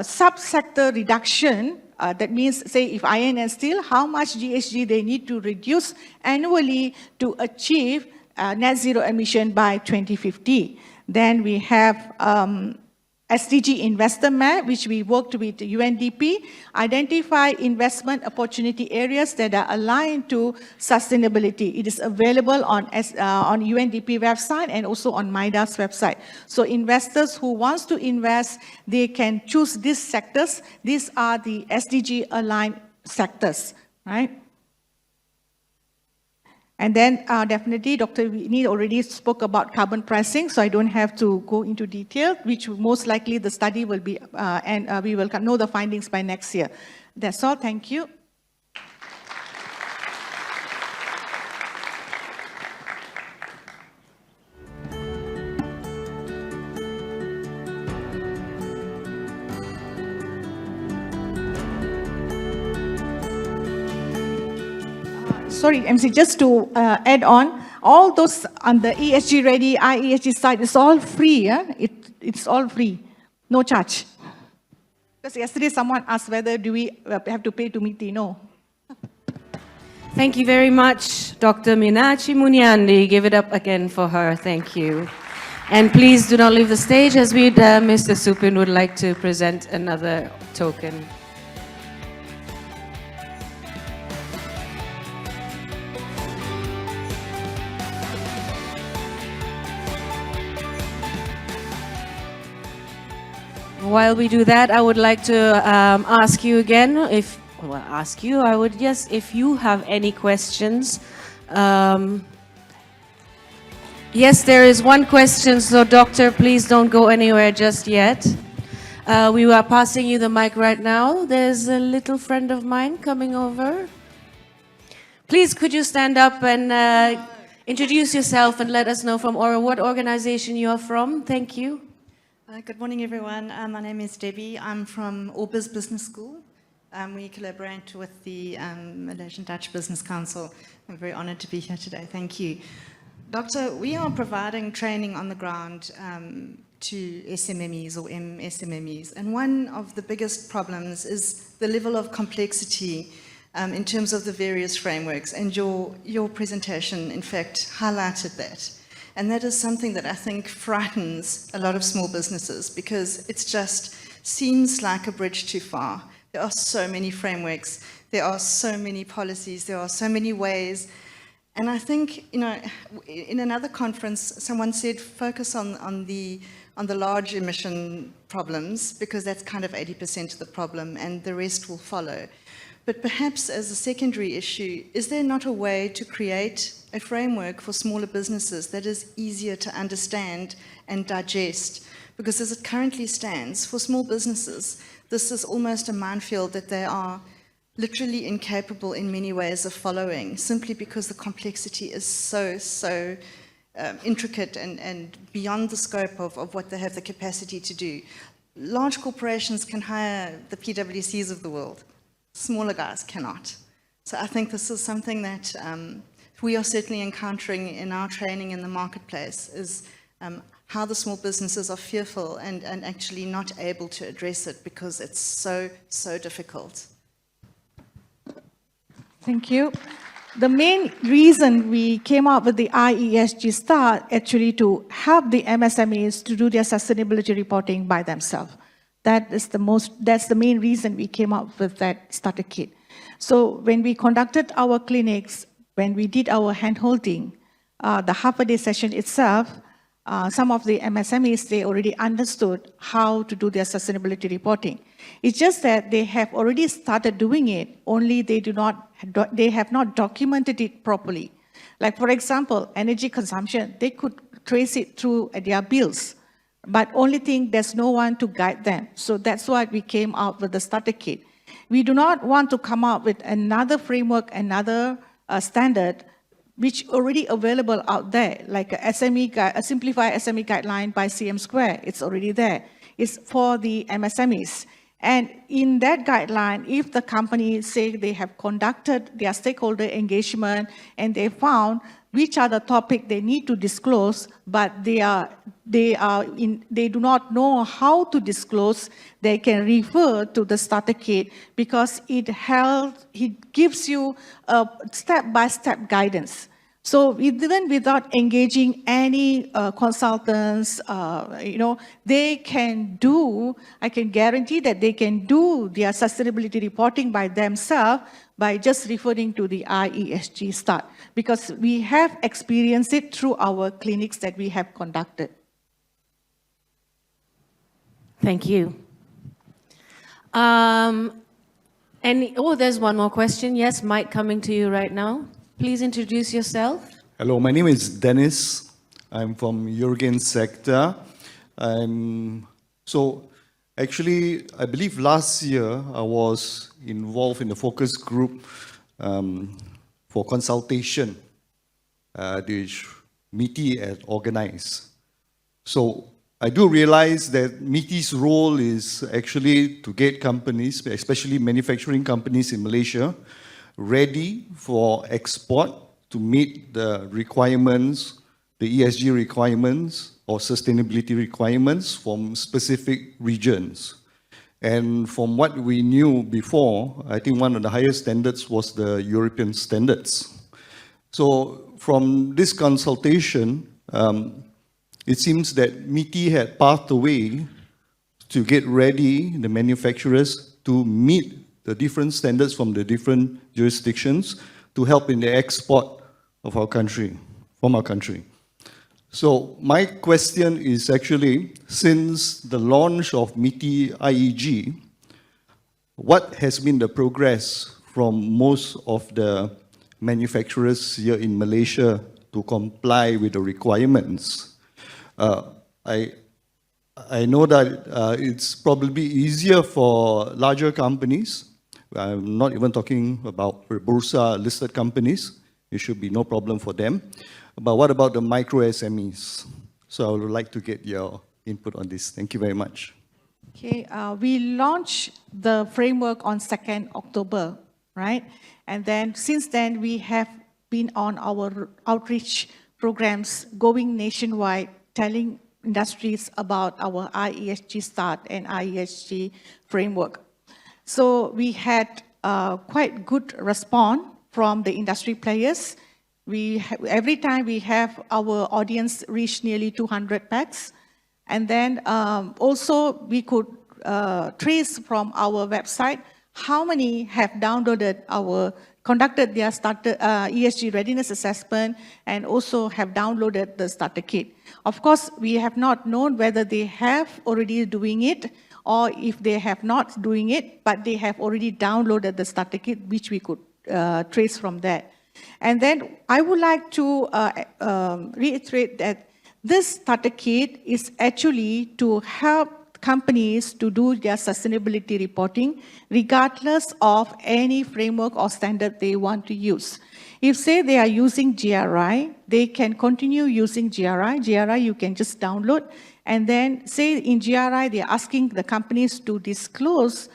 sub-sector reduction. That means, say, if iron and steel, how much GHG they need to reduce annually to achieve net zero emission by 2050. Then we have SDG investor map, which we worked with UNDP, identify investment opportunity areas that are aligned to sustainability. It is available on UNDP website and also on MIDA's website. So investors who wants to invest, they can choose these sectors. These are the SDG aligned sectors, right? And then definitely Dr. Winnie already spoke about carbon pricing, so I don't have to go into detail, which most likely the study will be, and we will know the findings by next year. That's all, thank you. Sorry, MC, just to add on, all those on the ESG Ready, IESG site, it's all free. Yeah? It's all free, no charge. Because yesterday someone asked whether do we have to pay to MITI. No. Thank you very much, Dr. Minachi Munyandi. Give it up again for her. Thank you. And please do not leave the stage, as Mr. Supin would like to present another token. while we do that, I would like to ask you again if you have any questions. Yes, there is one question, so doctor, please don't go anywhere just yet. We are passing you the mic right now. There's a little friend of mine coming over. Please, could you stand up and introduce yourself and let us know from what organization you are from? Thank you. Good morning, everyone. My name is Debbie. I'm from Orbis Business School. We collaborate with the Malaysian Dutch Business Council. I'm very honored to be here today. Thank you. Doctor, we are providing training on the ground to SMMEs or MSMMEs. And one of the biggest problems is the level of complexity in terms of the various frameworks. And your presentation, in fact, highlighted that. And that is something that I think frightens a lot of small businesses because it just seems like a bridge too far. There are so many frameworks, there are so many policies, there are so many ways. And I think, you know, in another conference, someone said focus on the large emission problems because that's kind of 80% of the problem and the rest will follow. But perhaps as a secondary issue, is there not a way to create a framework for smaller businesses that is easier to understand and digest? Because as it currently stands, for small businesses, this is almost a minefield that they are literally incapable in many ways of following, simply because the complexity is so intricate and beyond the scope of what they have the capacity to do. Large corporations can hire the PwCs of the world. Smaller guys cannot. So I think this is something that we are certainly encountering in our training in the marketplace is how the small businesses are fearful and actually not able to address it because it's so difficult. Thank you. The main reason we came up with the IESG Start actually to help the MSMEs to do their sustainability reporting by themselves. That's the main reason we came up with that starter kit. So when we conducted our clinics, when we did our hand-holding, the half-a-day session itself, some of the MSMEs, they already understood how to do their sustainability reporting. It's just that they have already started doing it, only they have not documented it properly. Like for example, energy consumption, they could trace it through their bills. But only thing, there's no one to guide them. So that's why we came out with the starter kit. We do not want to come up with another framework, another standard, which already available out there, like a simplified SME guideline by CM Square. It's already there. It's for the MSMEs. And in that guideline, if the company say they have conducted their stakeholder engagement and they found which are the topics they need to disclose, but they do not know how to disclose, they can refer to the starter kit because it gives you a step-by-step guidance. So even without engaging any consultants, they can do, I can guarantee that they can do their sustainability reporting by themselves by just referring to the IESG Start, because we have experienced it through our clinics that we have conducted. Thank you. There's one more question. Yes, Mike, coming to you right now. Please introduce yourself. Hello, my name is Dennis. I'm from Jurgen sector. Actually, I believe last year I was involved in the focus group for consultation, which MITI had organized. So I do realize that MITI's role is actually to get companies, especially manufacturing companies in Malaysia, ready for export to meet the requirements, the ESG requirements or sustainability requirements from specific regions. And from what we knew before, I think one of the highest standards was the European standards. So from this consultation, it seems that MITI had paved the way to get ready the manufacturers to meet the different standards from the different jurisdictions to help in the export of our country, from our country. So my question is actually, since the launch of MITI IEG, what has been the progress from most of the manufacturers here in Malaysia to comply with the requirements? I know that it's probably easier for larger companies. I'm not even talking about Bursa listed companies. It should be no problem for them. But what about the micro SMEs? So I would like to get your input on this. Thank you very much. Okay, we launched the framework on 2nd October, right? And then since then, we have been on our outreach programs going nationwide, telling industries about our IESG start and IESG framework. So we had quite good response from the industry players. Every time we have our audience reach nearly 200 packs. And then also we could trace from our website how many have downloaded conducted their ESG readiness assessment and also have downloaded the starter kit. Of course, we have not known whether they have already doing it or if they have not doing it, but they have already downloaded the starter kit, which we could trace from that. And then I would like to reiterate that this starter kit is actually to help companies to do their sustainability reporting regardless of any framework or standard they want to use. If say they are using GRI, they can continue using GRI. GRI you can just download, and then say in GRI they are asking the companies to disclose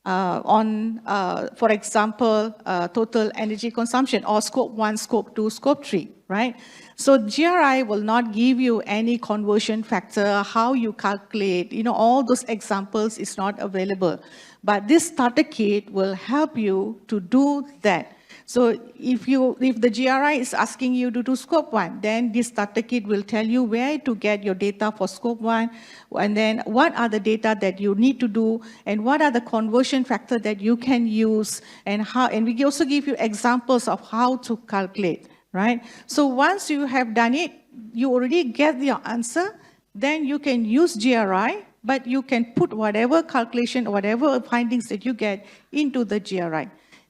for example, total energy consumption or scope 1, scope 2, scope 3, right? So GRI will not give you any conversion factor, how you calculate, all those examples is not available. But this starter kit will help you to do that. So if the GRI is asking you to do scope 1, then this starter kit will tell you where to get your data for scope 1, and then what are the data that you need to do, and what are the conversion factor that you can use, and we also give you examples of how to calculate, right? So once you have done it, you already get your answer, then you can use GRI, but you can put whatever calculation, whatever findings that you get into the GRI.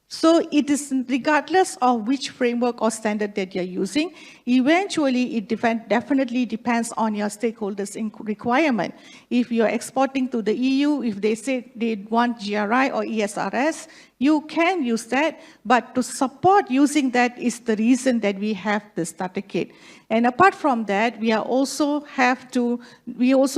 So it is regardless of which framework or standard that you're using, eventually it definitely depends on your stakeholders' requirement. If you're exporting to the EU, if they say they want GRI or ESRS, you can use that, but to support using that is the reason that we have the starter kit. And apart from that, we also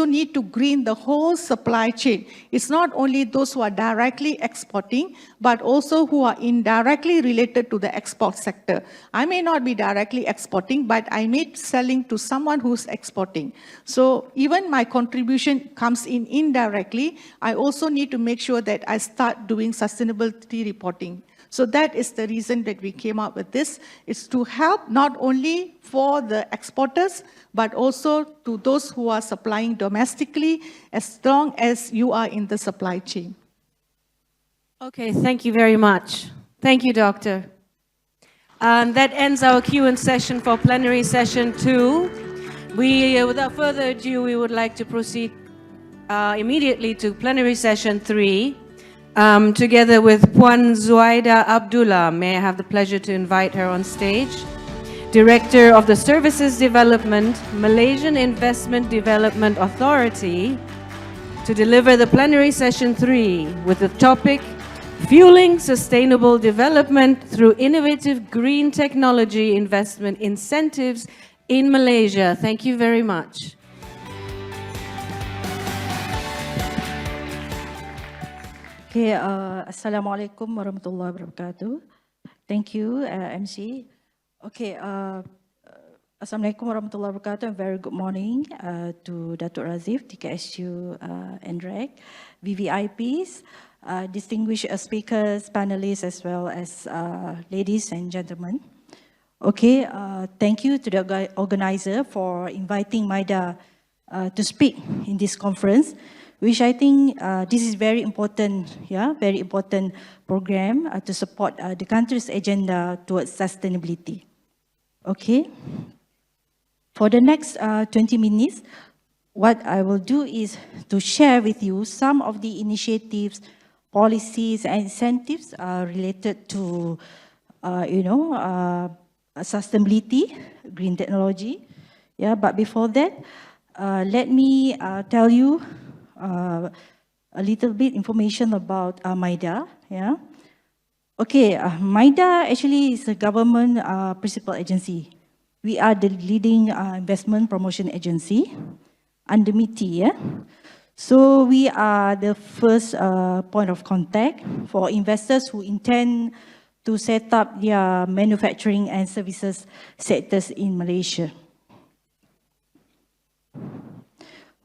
need to green the whole supply chain. It's not only those who are directly exporting, but also who are indirectly related to the export sector. I may not be directly exporting, but I may be selling to someone who's exporting. So even my contribution comes in indirectly, I also need to make sure that I start doing sustainability reporting. So that is the reason that we came up with this, is to help not only for the exporters, but also to those who are supplying domestically, as long as you are in the supply chain. Okay, thank you very much. Thank you, Doctor. That ends our Q&A session for plenary session 2. Without further ado, we would like to proceed immediately to plenary session 3. Together with Puan Zuaida Abdullah. May I have the pleasure to invite her on stage. Director of the Services Development, Malaysian Investment Development Authority, to deliver the plenary session 3 with the topic, Fueling Sustainable Development Through Innovative Green Technology Investment Incentives in Malaysia. Thank you very much. Okay, Assalamualaikum warahmatullahi wabarakatuh. Thank you, MC. Okay, Assalamualaikum warahmatullahi wabarakatuh. And very good morning to Datuk Razif, TKSU NREC, VVIPs, distinguished speakers, panelists, as well as ladies and gentlemen. Okay, thank you to the organizer for inviting MIDA to speak in this conference, which I think this is very important, very important program to support the country's agenda towards sustainability. Okay. For the next 20 minutes, what I will do is to share with you some of the initiatives, policies, and incentives related to, sustainability, green technology. Yeah, but before that, let me tell you a little bit information about MIDA. Yeah. Okay, MIDA actually is a government principal agency. We are the leading investment promotion agency under MITI. Yeah? So we are the first point of contact for investors who intend to set up their manufacturing and services sectors in Malaysia.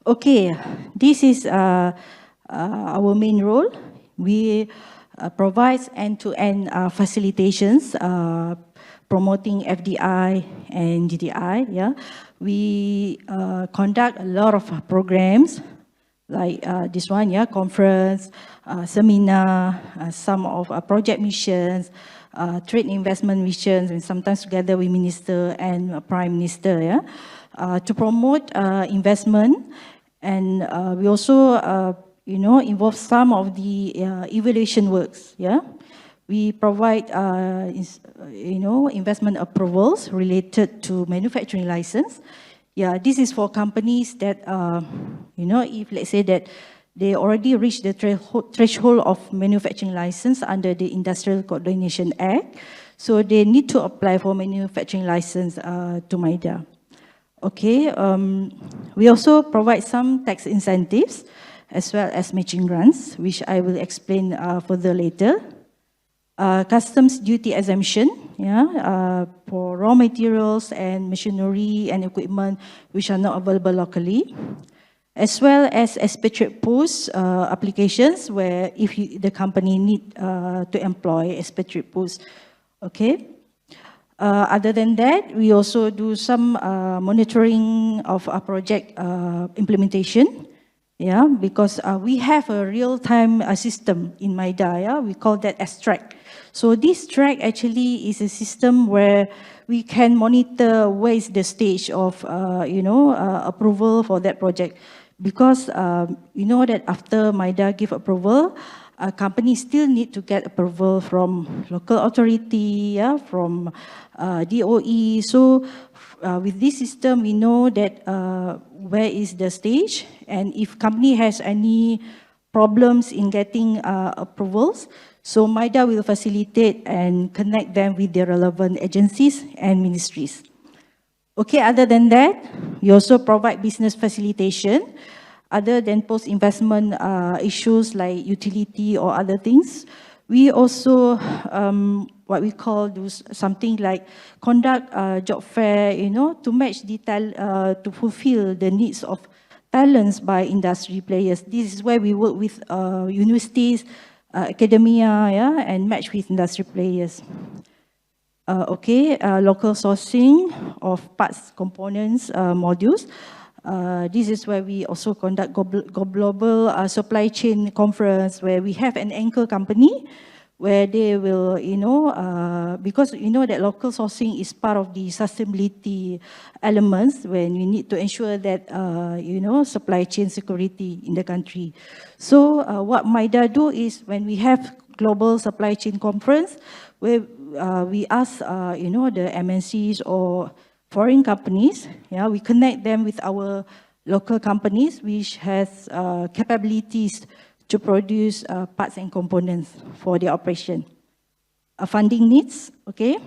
Okay, this is our main role. We provide end-to-end facilitations, promoting FDI and GDI. Yeah, we conduct a lot of programs like this one, yeah, conference, seminar, some of project missions, trade investment missions, and sometimes together with minister and prime minister, yeah, to promote investment. And we also, involve some of the evaluation works, yeah. We provide, investment approvals related to manufacturing license. Yeah, this is for companies that, if let's say that they already reached the threshold of manufacturing license under the Industrial Coordination Act, so they need to apply for manufacturing license to MIDA. Okay, we also provide some tax incentives as well as matching grants, which I will explain further later. Customs duty exemption, yeah, for raw materials and machinery and equipment which are not available locally, as well as expatriate post applications where if the company need to employ expatriate post, okay. Other than that, we also do some monitoring of our project implementation, yeah, because we have a real-time system in MIDA, yeah, we call that S-Track. So this track actually is a system where we can monitor where is the stage of, approval for that project. Because you know that after MIDA give approval, companies still need to get approval from local authority, yeah, from DOE. So with this system, we know that where is the stage, and if company has any problems in getting approvals, so MIDA will facilitate and connect them with the relevant agencies and ministries. Okay, other than that, we also provide business facilitation. Other than post-investment issues like utility or other things, we also, what we call something like conduct job fair, to match the to fulfill the needs of talents by industry players. This is where we work with universities, academia, yeah, and match with industry players. Local sourcing of parts, components, modules. This is where we also conduct global supply chain conference where we have an anchor company where they will, because that local sourcing is part of the sustainability elements when we need to ensure that, supply chain security in the country. So what MIDA do is when we have global supply chain conference, where we ask, the MNCs or foreign companies, yeah, we connect them with our local companies which has capabilities to produce parts and components for their operation. Funding needs, okay.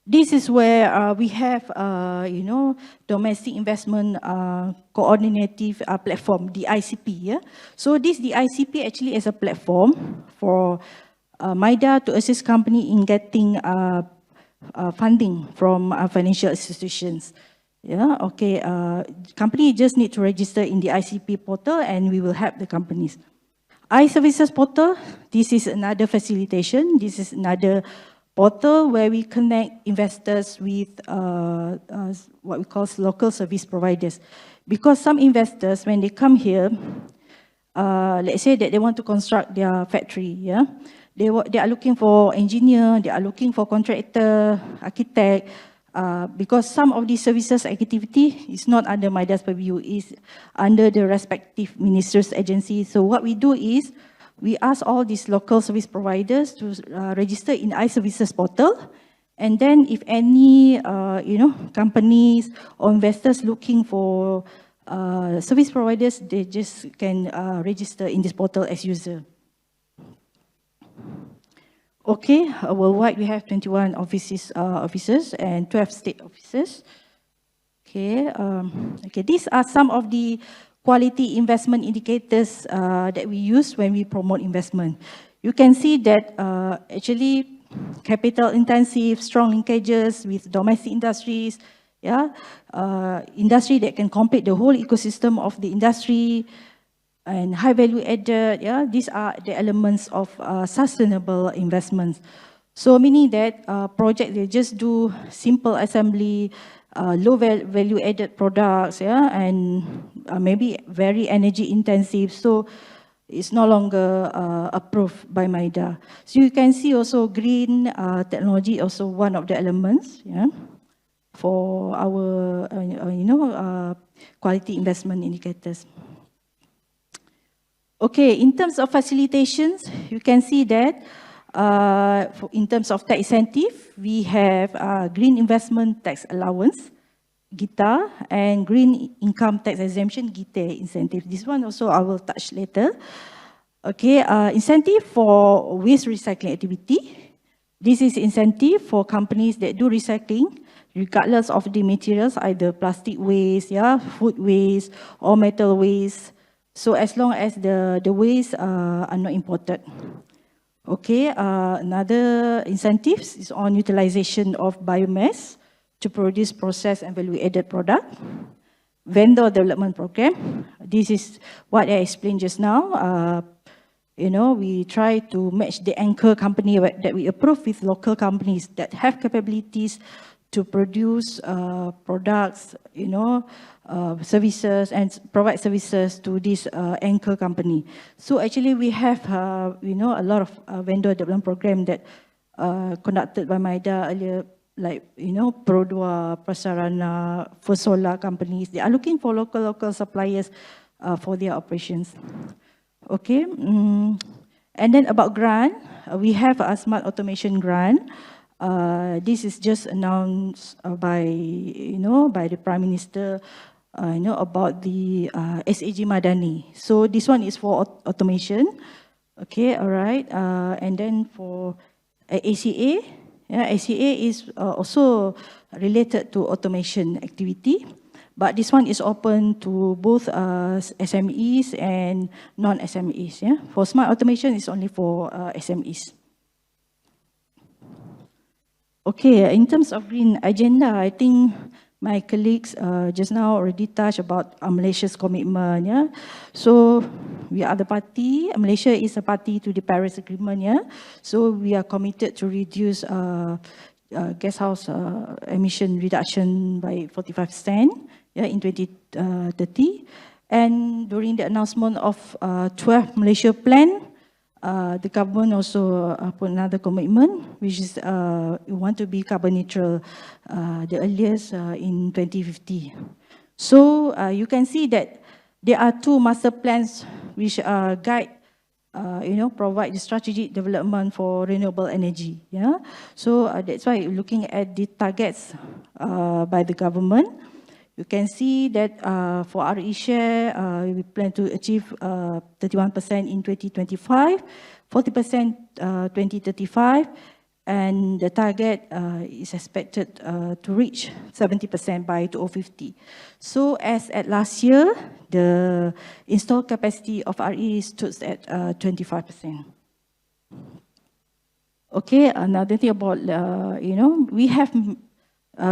This is where we have, domestic investment coordinative platform, the ICP. Yeah? So the ICP actually is a platform for MIDA to assist company in getting funding from financial institutions. Yeah, okay. Company just need to register in the ICP portal and we will help the companies. iServices portal, this is another facilitation. This is another portal where we connect investors with what we call local service providers. Because some investors, when they come here, let's say that they want to construct their factory, yeah? They are looking for engineer, they are looking for contractor, architect, because some of these services activity is not under MIDA's purview, is under the respective ministers' agency. So what we do is, we ask all these local service providers to register in iServices portal, and then if any companies or investors looking for service providers, they just can register in this portal as user. Okay, worldwide we have 21 offices and 12 state offices. Okay, these are some of the quality investment indicators that we use when we promote investment. You can see that actually capital intensive, strong linkages with domestic industries, industry that can complete the whole ecosystem of the industry, and high value added, these are the elements of sustainable investments. So meaning that project, they just do simple assembly, low value added products, and maybe very energy intensive. So it's no longer approved by MIDA. So you can see also green technology also one of the elements, for our quality investment indicators. Okay, in terms of facilitations, you can see that in terms of tax incentive, we have green investment tax allowance, GITA, and green income tax exemption, GITE incentive. This one also I will touch later. Okay, incentive for waste recycling activity. This is incentive for companies that do recycling, regardless of the materials, either plastic waste, food waste, or metal waste. So as long as the waste are not imported. Okay, another incentives is on utilization of biomass to produce processed and value-added product. Vendor development program. This is what I explained just now. We try to match the anchor company that we approve with local companies that have capabilities to produce products, services, and provide services to this anchor company. So actually we have, a lot of vendor development program that conducted by MIDA earlier, like, Produa, Prasarana, Firsola companies. They are looking for local suppliers for their operations. Okay, and then about grant, we have a smart automation grant. This is just announced by the Prime Minister, about the SAG Madani. So this one is for automation. Okay, all right. And then for ACA, ACA is also related to automation activity, but this one is open to both SMEs and non-SMEs. For smart automation, it's only for SMEs. Okay, in terms of green agenda, I think my colleagues just now already touched about Malaysia's commitment. So we are the party. Malaysia is a party to the Paris Agreement. So we are committed to reduce gas house emission reduction by 45% in 2030. And during the announcement of 12 Malaysia plan, the government also put another commitment, which is we want to be carbon neutral the earliest in 2050. So you can see that there are two master plans which guide, provide the strategic development for renewable energy. So that's why looking at the targets by the government, you can see that for RE share, we plan to achieve 31% in 2025, 40% 2035, and the target is expected to reach 70% by 2050. So as at last year, the installed capacity of RE stood at 25%. Okay, another thing about, we have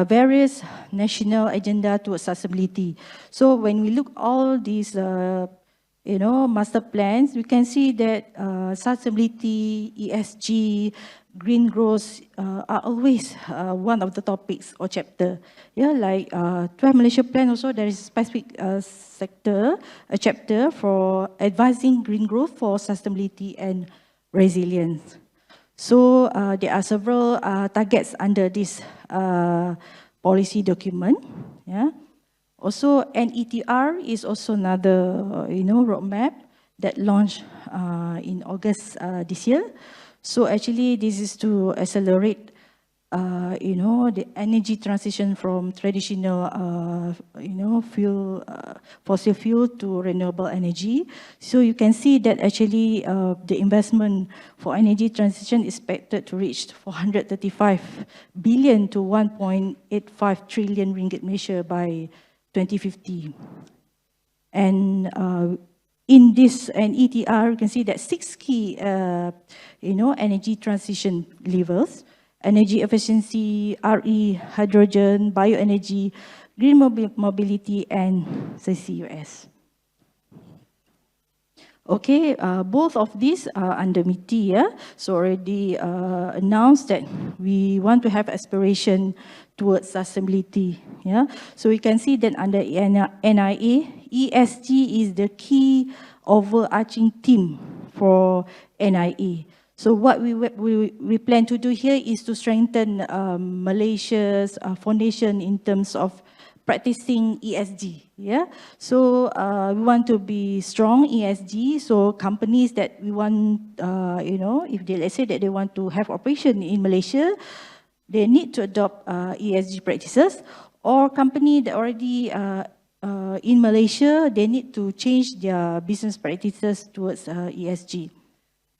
various national agenda to accessibility. So when we look all these, master plans, we can see that accessibility, ESG, green growth are always one of the topics or chapter. Like 12 Malaysia plan also, there is a specific sector, a chapter for advancing green growth for sustainability and resilience. So there are several targets under this policy document. Yeah. Also, NETR is also another, roadmap that launched in August this year. So actually, this is to accelerate, the energy transition from traditional, fossil fuel to renewable energy. So you can see that actually the investment for energy transition is expected to reach 435 billion to 1.85 trillion ringgit Malaysia by 2050. And in this NETR, you can see that 6 key, energy transition levels: energy efficiency, RE, hydrogen, bioenergy, green mobility, and CCUS. Okay, both of these are under MITI, yeah? So already announced that we want to have aspiration towards sustainability, yeah? So we can see that under NIA, ESG is the key overarching theme for NIA. So what we plan to do here is to strengthen Malaysia's foundation in terms of practicing ESG, yeah? So we want to be strong ESG, so companies that we want, if they, let's say that they want to have operation in Malaysia, they need to adopt ESG practices, or company that already in Malaysia, they need to change their business practices towards ESG.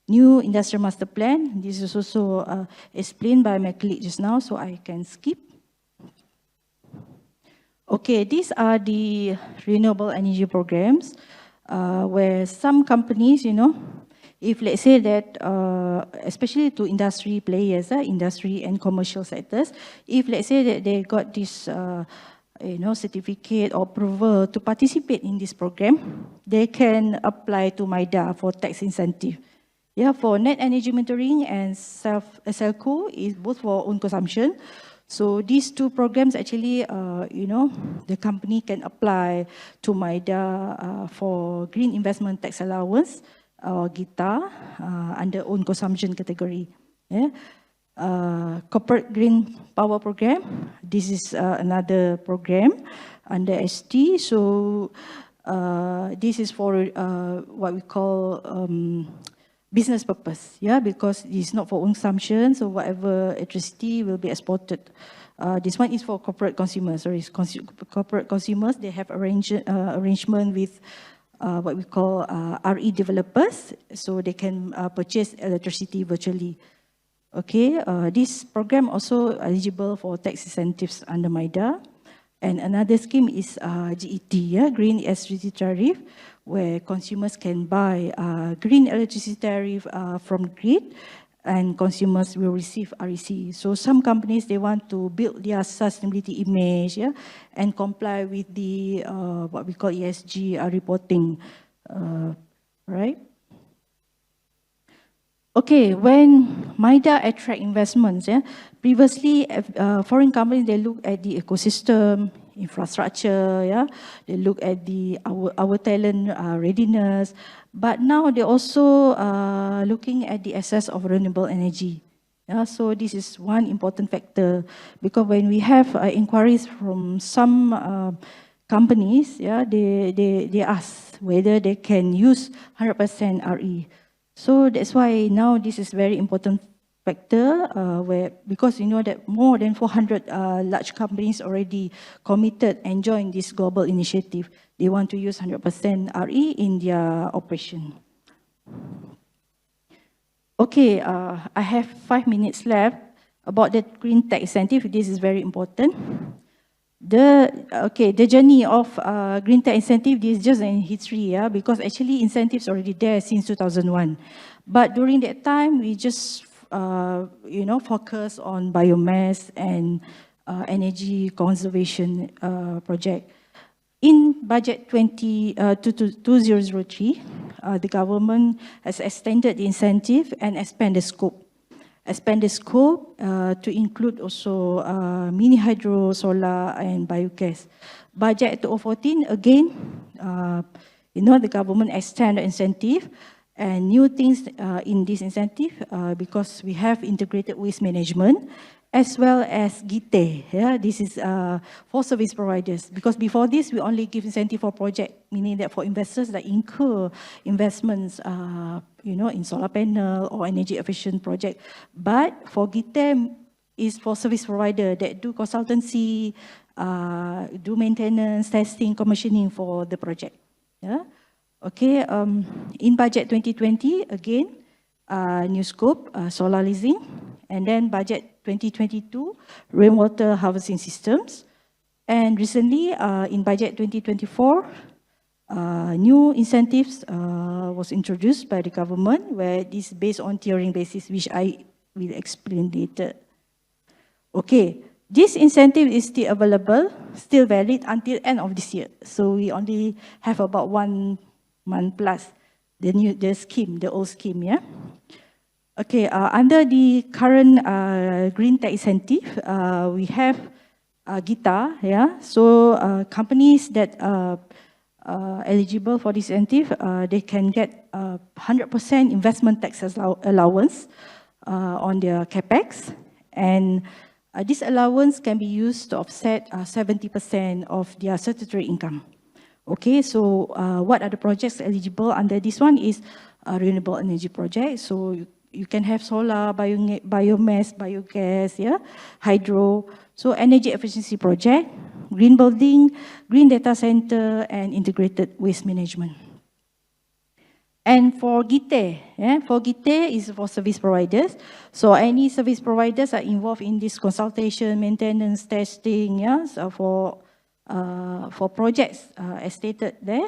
New Industrial Master Plan, this is also explained by my colleague just now, so I can skip. Okay, these are the renewable energy programs where some companies, if let's say that, especially to industry players, industry and commercial sectors, if let's say that they got this, certificate or approval to participate in this program, they can apply to MIDA for tax incentive. Yeah, for net energy metering and self-SLCO is both for own consumption. So these two programs actually, the company can apply to MIDA for green investment tax allowance or GITA under own consumption category. Yeah. Corporate Green Power Program, this is another program under ST. So this is for what we call business purpose, yeah, because it's not for own consumption, so whatever electricity will be exported. This one is for corporate consumers, corporate consumers, they have arrangement with what we call RE developers, so they can purchase electricity virtually. Okay, this program also eligible for tax incentives under MIDA. And another scheme is GET, yeah, Green Electricity Tariff, where consumers can buy green electricity tariff from grid, and consumers will receive REC. So some companies, they want to build their sustainability image, yeah, and comply with the what we call ESG reporting, right? Okay, when MIDA attract investments, yeah, previously foreign companies, they look at the ecosystem, infrastructure, yeah, they look at our talent readiness, but now they're also looking at the access of renewable energy. Yeah, so this is one important factor, because when we have inquiries from some companies, yeah, they ask whether they can use 100% RE. So that's why now this is very important factor, because you know that more than 400 large companies already committed and joined this global initiative. They want to use 100% RE in their operation. Okay, I have 5 minutes left about the green tax incentive. This is very important. The journey of green tax incentive, this is just in history, yeah, because actually incentives already there since 2001. But during that time, we just focus on biomass and energy conservation project. In budget 2003, the government has extended the incentive and expanded the scope. To include also mini hydro, solar, and biogas. Budget 2014, again, the government extended incentive and new things in this incentive because we have integrated waste management as well as GITE. Yeah, this is for service providers. Because before this, we only give incentive for project, meaning that for investors that incur investments, in solar panel or energy efficient project. But for GITE is for service provider that do consultancy, do maintenance, testing, commissioning for the project. Yeah. Okay. In budget 2020, again, new scope, solar leasing. And then budget 2022, rainwater harvesting systems. And recently, in budget 2024, new incentives was introduced by the government, where this is based on tiering basis, which I will explain later. Okay, this incentive is still available, still valid until end of this year. So we only have about 1 month plus the scheme, the old scheme, yeah. Okay, under the current green tech incentive, we have GITA, yeah. So companies that are eligible for this incentive, they can get 100% investment tax allowance on their capex, and this allowance can be used to offset 70% of their statutory income. Okay, so what are the projects eligible under this one is a renewable energy project. So you can have solar, biomass, biogas, yeah, hydro. So energy efficiency project, green building, green data center, and integrated waste management. And for GITE, yeah, for GITE is for service providers. So any service providers are involved in this consultation, maintenance, testing, yeah, so for projects as stated there,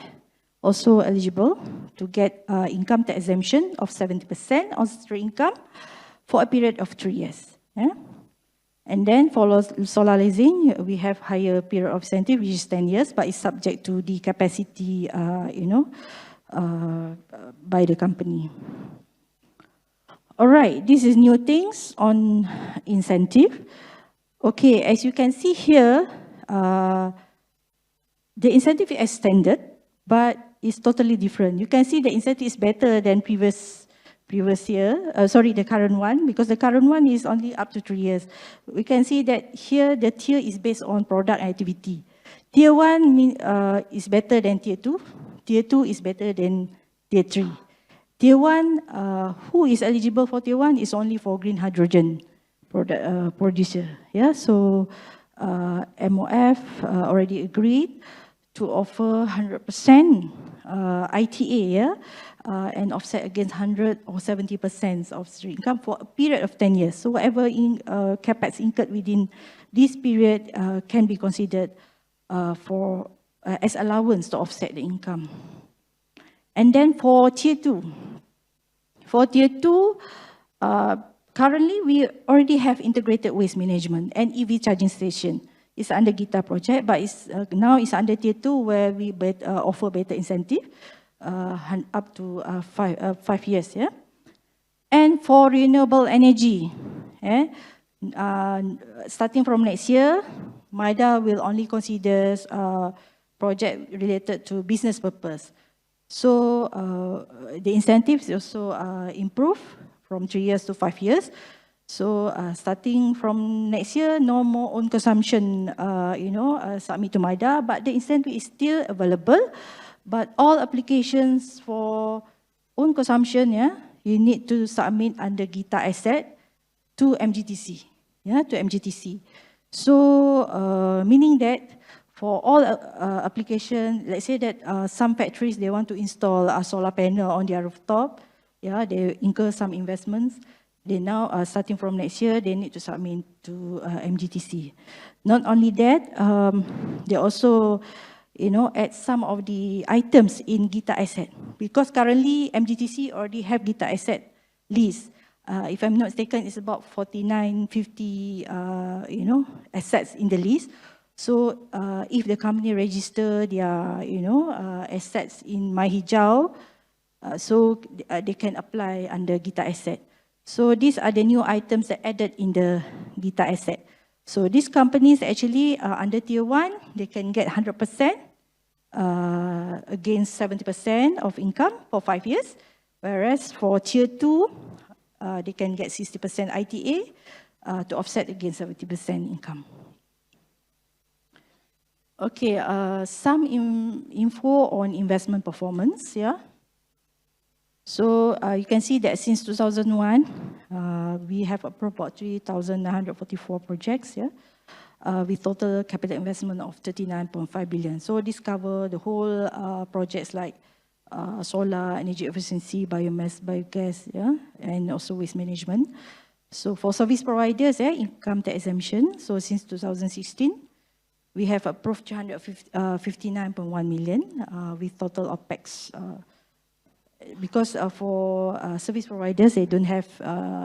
also eligible to get income tax exemption of 70% on statutory income for a period of 3 years. Yeah? And then for solar leasing, we have higher period of incentive, which is 10 years, but it's subject to the capacity, by the company. All right, this is new things on incentive. Okay, as you can see here, the incentive is extended, but it's totally different. You can see the incentive is better than previous year, the current one, because the current one is only up to 3 years. We can see that here the tier is based on product activity. Tier 1 is better than Tier 2. Tier 2 is better than Tier 3. Tier 1, who is eligible for Tier 1 is only for green hydrogen producer. Yeah, so MOF already agreed to offer 100% ITA, yeah, and offset against 100 or 70% of street income for a period of 10 years. So whatever capex incurred within this period can be considered as allowance to offset the income. And then for Tier 2, currently we already have integrated waste management and EV charging station. It's under GITA project, but now it's under Tier 2 where we offer better incentive up to 5 years. Yeah? And for renewable energy, starting from next year, MIDA will only consider project related to business purpose. So the incentives also improve from 3 years to 5 years. So starting from next year, no more own consumption, submit to MIDA, but the incentive is still available. But all applications for own consumption, yeah, you need to submit under GITA asset to MGTC, yeah, to MGTC. So meaning that for all application, let's say that some factories they want to install a solar panel on their rooftop, yeah, they incur some investments. They now, starting from next year, they need to submit to MGTC. Not only that, they also, add some of the items in GITA asset. Because currently, MGTC already have GITA asset list. If I'm not mistaken, it's about 49, 50, assets in the list. So if the company register their, assets in MyHijau, so they can apply under GITA asset. So these are the new items that added in the GITA asset. So these companies actually under Tier 1, they can get 100% against 70% of income for 5 years. Whereas for Tier 2, they can get 60% ITA to offset against 70% income. Okay, some info on investment performance, yeah. So you can see that since 2001, we have approved about 3,944 projects, yeah, with total capital investment of 39.5 billion. So this covers the whole projects like solar, energy efficiency, biomass, biogas, yeah, and also waste management. So for service providers, yeah, income tax exemption. So since 2016, we have approved 359.1 million with total OPEX. Because for service providers, they don't have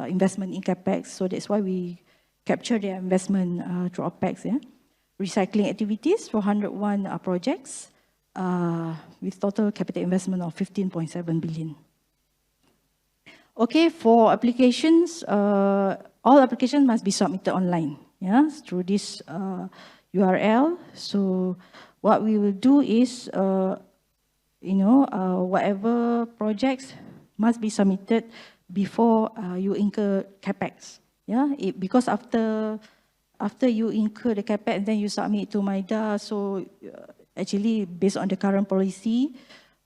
investment in CapEx, so that's why we capture their investment through OPEX. Yeah? Recycling activities for 101 projects with total capital investment of 15.7 billion. Okay, for applications, all applications must be submitted online, yeah, through this URL. So what we will do is, whatever projects must be submitted before you incur CapEx. Yeah, because after you incur the CapEx, then you submit to MIDA. So actually, based on the current policy,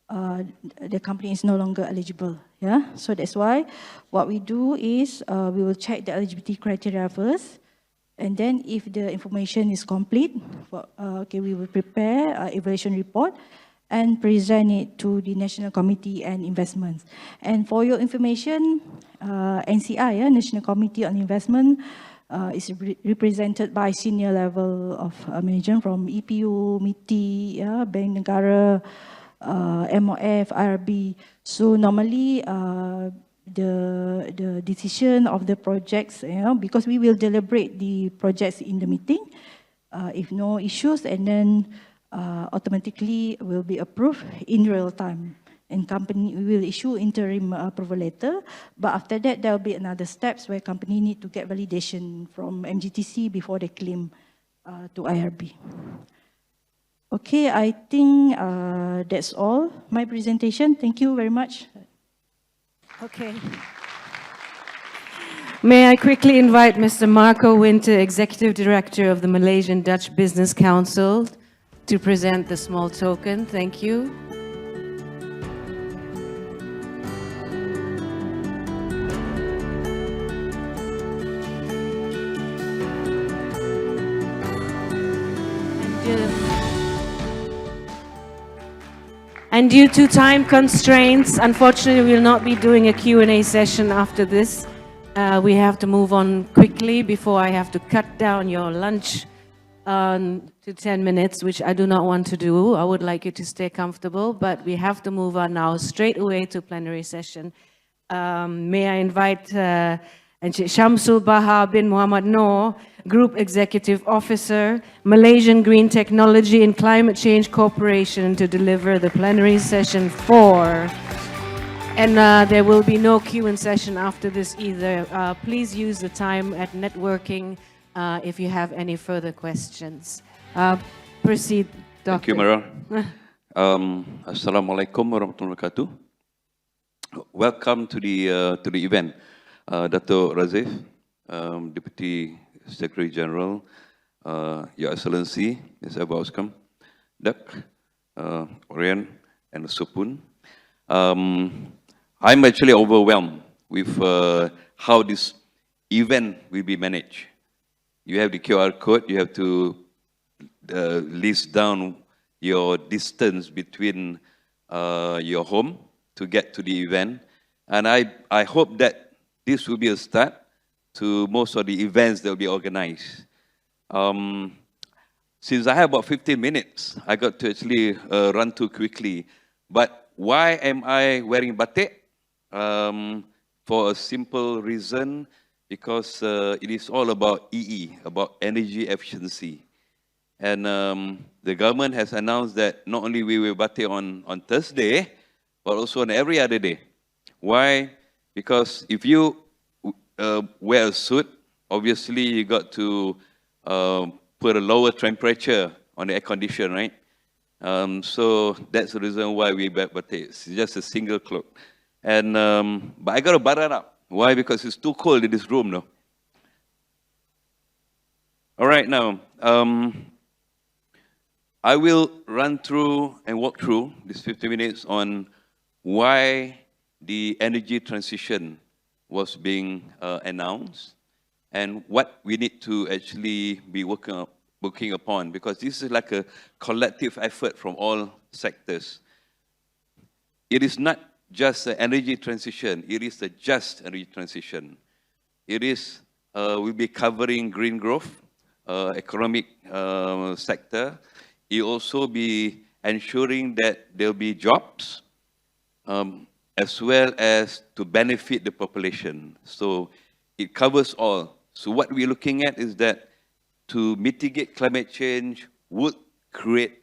the company is no longer eligible. Yeah, so that's why what we do is we will check the eligibility criteria first. And then if the information is complete, we will prepare an evaluation report and present it to the National Committee on Investments. And for your information, NCI, National Committee on Investment, is represented by senior level of management from EPU, MITI, Bank Negara, MOF, IRB. So normally, the decision of the projects, because we will deliberate the projects in the meeting, if no issues, and then automatically will be approved in real time. And company will issue interim approval letter, but after that there will be another steps where company need to get validation from MGTC before they claim to IRB. Okay, I think that's all my presentation. Thank you very much. Okay. May I quickly invite Mr. Marco Winter, Executive Director of the Malaysian Dutch Business Council, to present the small token. Thank you. And due to time constraints, unfortunately, we will not be doing a Q&A session after this. We have to move on quickly before I have to cut down your lunch to 10 minutes, which I do not want to do. I would like you to stay comfortable, but we have to move on now straight away to plenary session. May I invite Encik Shamsul Baha bin Muhammad Noor, Group Executive Officer, Malaysian Green Technology and Climate Change Corporation, to deliver the plenary session 4. And there will be no Q&A session after this either. Please use the time at networking if you have any further questions. Proceed, Doctor. Thank you, Mara. Assalamualaikum warahmatullahi wabarakatuh. Welcome to the event, Dato' Razif, Deputy Secretary General, Your Excellency, Mr. Abu Oscom, Dak, Orion, and Supun. I'm actually overwhelmed with how this event will be managed. You have the QR code, you have to list down your distance between your home to get to the event. And I hope that this will be a start to most of the events that will be organized. Since I have about 15 minutes, I got to actually run too quickly. But why am I wearing batik? For a simple reason, because it is all about EE, about energy efficiency. And the government has announced that not only we will batik on Thursday, but also on every other day. Why? Because if you wear a suit, obviously you got to put a lower temperature on the air condition, right? So that's the reason why we wear batik. It's just a single cloak. And but I got to button up. Why? Because it's too cold in this room, no? All right, now, I will run through and walk through this 50 minutes on why the energy transition was being announced and what we need to actually be working upon, because this is like a collective effort from all sectors. It is not just an energy transition, it is a just energy transition. It is, we'll be covering green growth, economic sector. It also be ensuring that there'll be jobs, as well as to benefit the population. So it covers all. So what we're looking at is that to mitigate climate change would create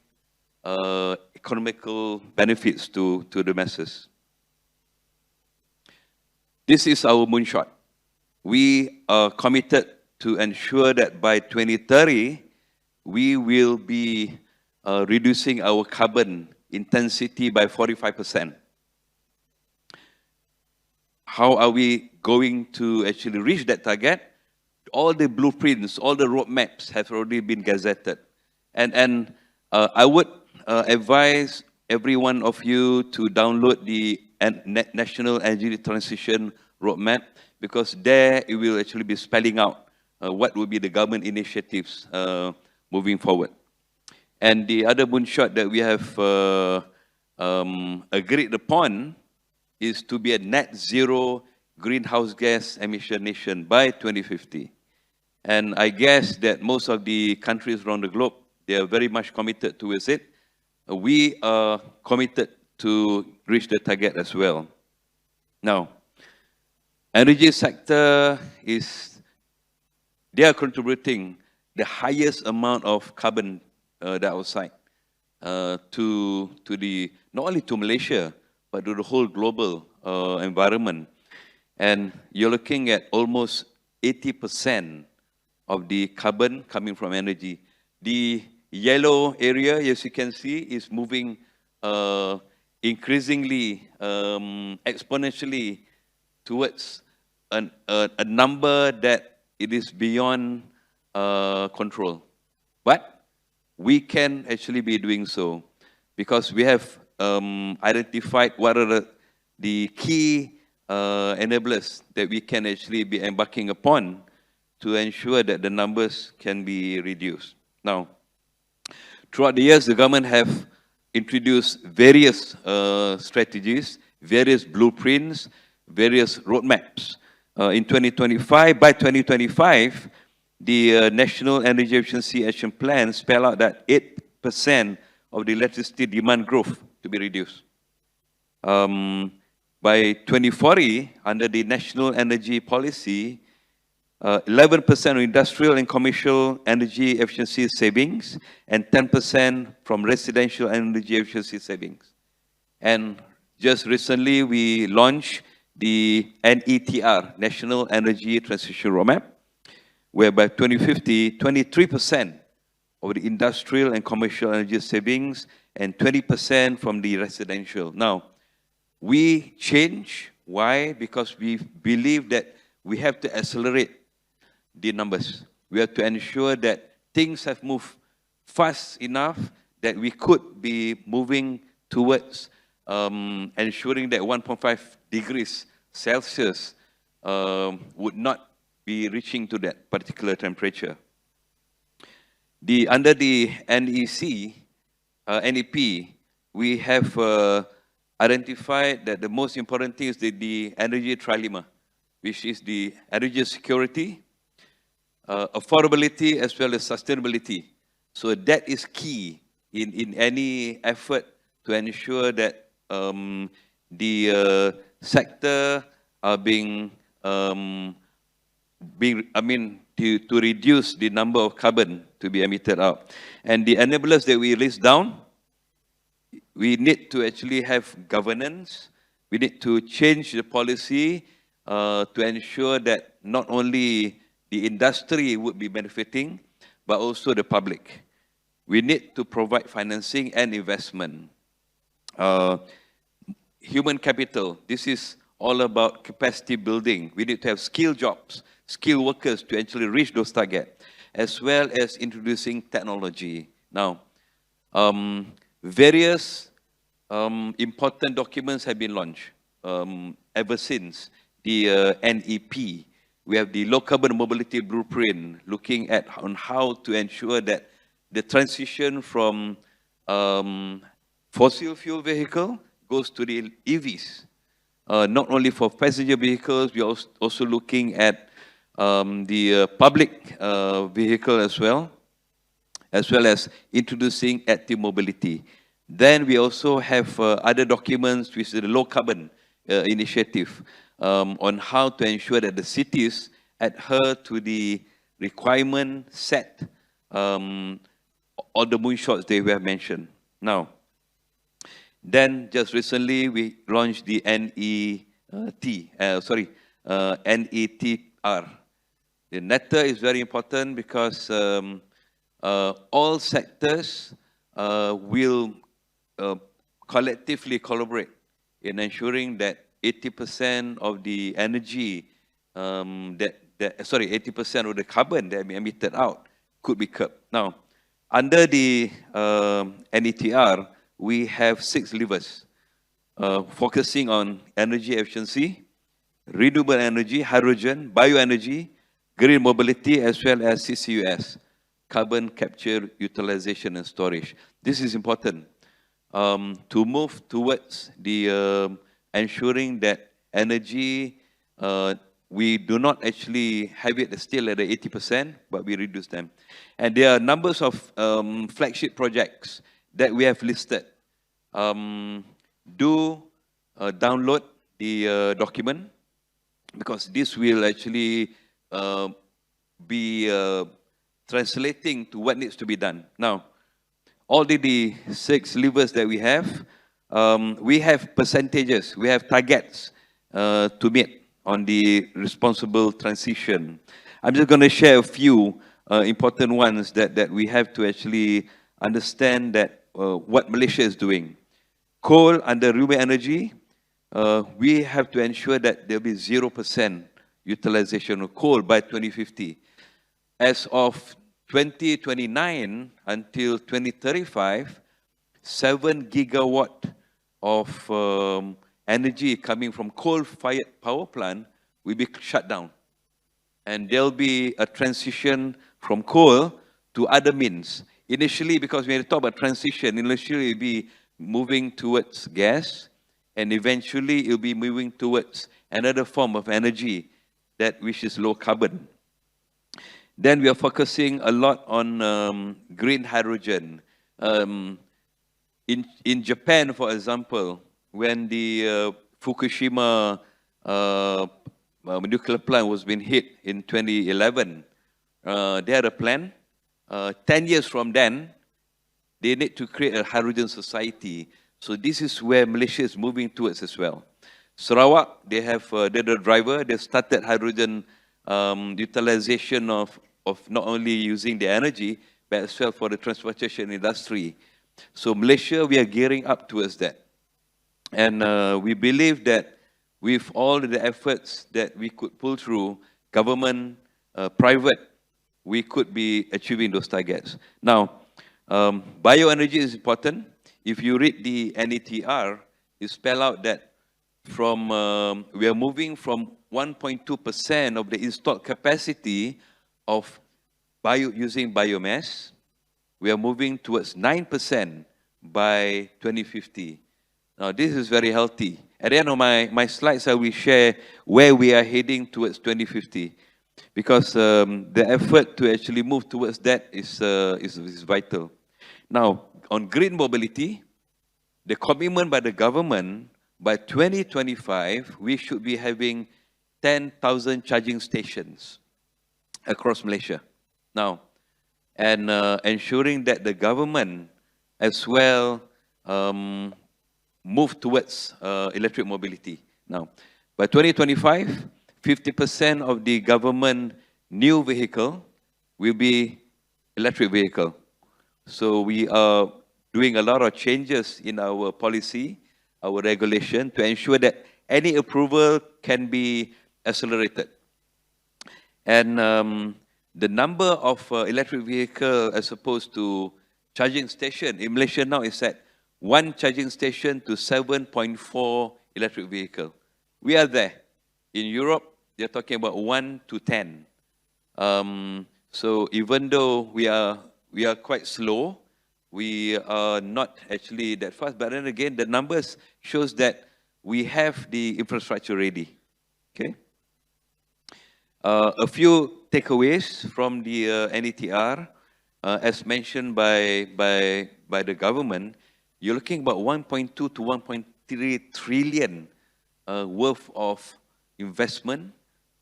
economical benefits to the masses. This is our moonshot. We are committed to ensure that by 2030, we will be reducing our carbon intensity by 45%. How are we going to actually reach that target? All the blueprints, all the roadmaps have already been gazetted. And I would advise every one of you to download the National Energy Transition Roadmap, because there it will actually be spelling out what will be the government initiatives moving forward. And the other moonshot that we have agreed upon is to be a net zero greenhouse gas emission nation by 2050. And I guess that most of the countries around the globe, they are very much committed towards it. We are committed to reach the target as well. Now, energy sector they are contributing the highest amount of carbon dioxide to the, not only to Malaysia, but to the whole global environment. And you're looking at almost 80% of the carbon coming from energy. The yellow area, as you can see, is moving increasingly, exponentially towards a number that it is beyond control. But we can actually be doing so because we have identified what are the key enablers that we can actually be embarking upon to ensure that the numbers can be reduced. Now, throughout the years, the government have introduced various strategies, various blueprints, various roadmaps. In 2025, by 2025, the National Energy Efficiency Action Plan spell out that 8% of the electricity demand growth to be reduced. By 2040, under the National Energy Policy, 11% of industrial and commercial energy efficiency savings and 10% from residential energy efficiency savings. And just recently, we launched the NETR, National Energy Transition Roadmap, where by 2050, 23% of the industrial and commercial energy savings and 20% from the residential. Now, we change. Why? Because we believe that we have to accelerate the numbers. We have to ensure that things have moved fast enough that we could be moving towards ensuring that 1.5 degrees Celsius would not be reaching to that particular temperature. Under the NEP, we have identified that the most important thing is the energy trilemma, which is the energy security, affordability, as well as sustainability. So that is key in any effort to ensure that the sector are to reduce the number of carbon to be emitted out. And the enablers that we list down, we need to actually have governance. We need to change the policy to ensure that not only the industry would be benefiting, but also the public. We need to provide financing and investment. Human capital, this is all about capacity building. We need to have skilled jobs, skilled workers to actually reach those targets. as well as introducing technology. Now, various important documents have been launched ever since the NEP. We have the low carbon mobility blueprint, looking at on how to ensure that the transition from fossil fuel vehicle goes to the EVs. Not only for passenger vehicles, we are also looking at the public vehicle as well as introducing active mobility. Then we also have other documents, which is the low carbon initiative, on how to ensure that the cities adhere to the requirement set on the moonshots they were mentioned. Now, then just recently we launched the NETR. The NETR is very important because all sectors will collectively collaborate in ensuring that 80% of the energy 80% of the carbon that we emitted out could be curbed. Now, under the NETR, we have 6 levers focusing on energy efficiency, renewable energy, hydrogen, bioenergy, green mobility, as well as CCUS, carbon capture, utilization, and storage. This is important to move towards the ensuring that energy, we do not actually have it still at the 80%, but we reduce them. And there are numbers of flagship projects that we have listed. Do download the document, because this will actually be translating to what needs to be done. Now, all the 6 levers that we have percentages, we have targets to meet on the responsible transition. I'm just going to share a few important ones that we have to actually understand that what Malaysia is doing. Coal under renewable energy, we have to ensure that there will be 0% utilization of coal by 2050. As of 2029 until 2035, 7 gigawatt of energy coming from coal-fired power plant will be shut down. And there'll be a transition from coal to other means. Initially, because when you talk about transition, initially it'll be moving towards gas, and eventually it'll be moving towards another form of energy which is low carbon. Then we are focusing a lot on green hydrogen. In Japan, for example, when the Fukushima nuclear plant was being hit in 2011, they had a plan. 10 years from then, they need to create a hydrogen society. So this is where Malaysia is moving towards as well. Sarawak, they're the driver. They started hydrogen utilization of not only using the energy, but as well for the transportation industry. So Malaysia, we are gearing up towards that. And we believe that with all the efforts that we could pull through, government, private, we could be achieving those targets. Now, bioenergy is important. If you read the NETR, it spells out that we are moving from 1.2% of the installed capacity of using biomass. We are moving towards 9% by 2050. Now, this is very healthy. At the end of my slides, I will share where we are heading towards 2050. Because the effort to actually move towards that is vital. Now, on green mobility, the commitment by the government, by 2025, we should be having 10,000 charging stations across Malaysia. Now, and ensuring that the government as well move towards electric mobility. Now, by 2025, 50% of the government new vehicle will be electric vehicle. So we are doing a lot of changes in our policy, our regulation, to ensure that any approval can be accelerated. And the number of electric vehicle as opposed to charging station in Malaysia now is at 1 charging station to 7.4 electric vehicle. We are there. In Europe, they're talking about 1 to 10. So even though we are quite slow, we are not actually that fast. But then again, the numbers shows that we have the infrastructure ready. Okay. A few takeaways from the NETR, as mentioned by the government, you're looking about 1.2 to 1.3 trillion worth of investment,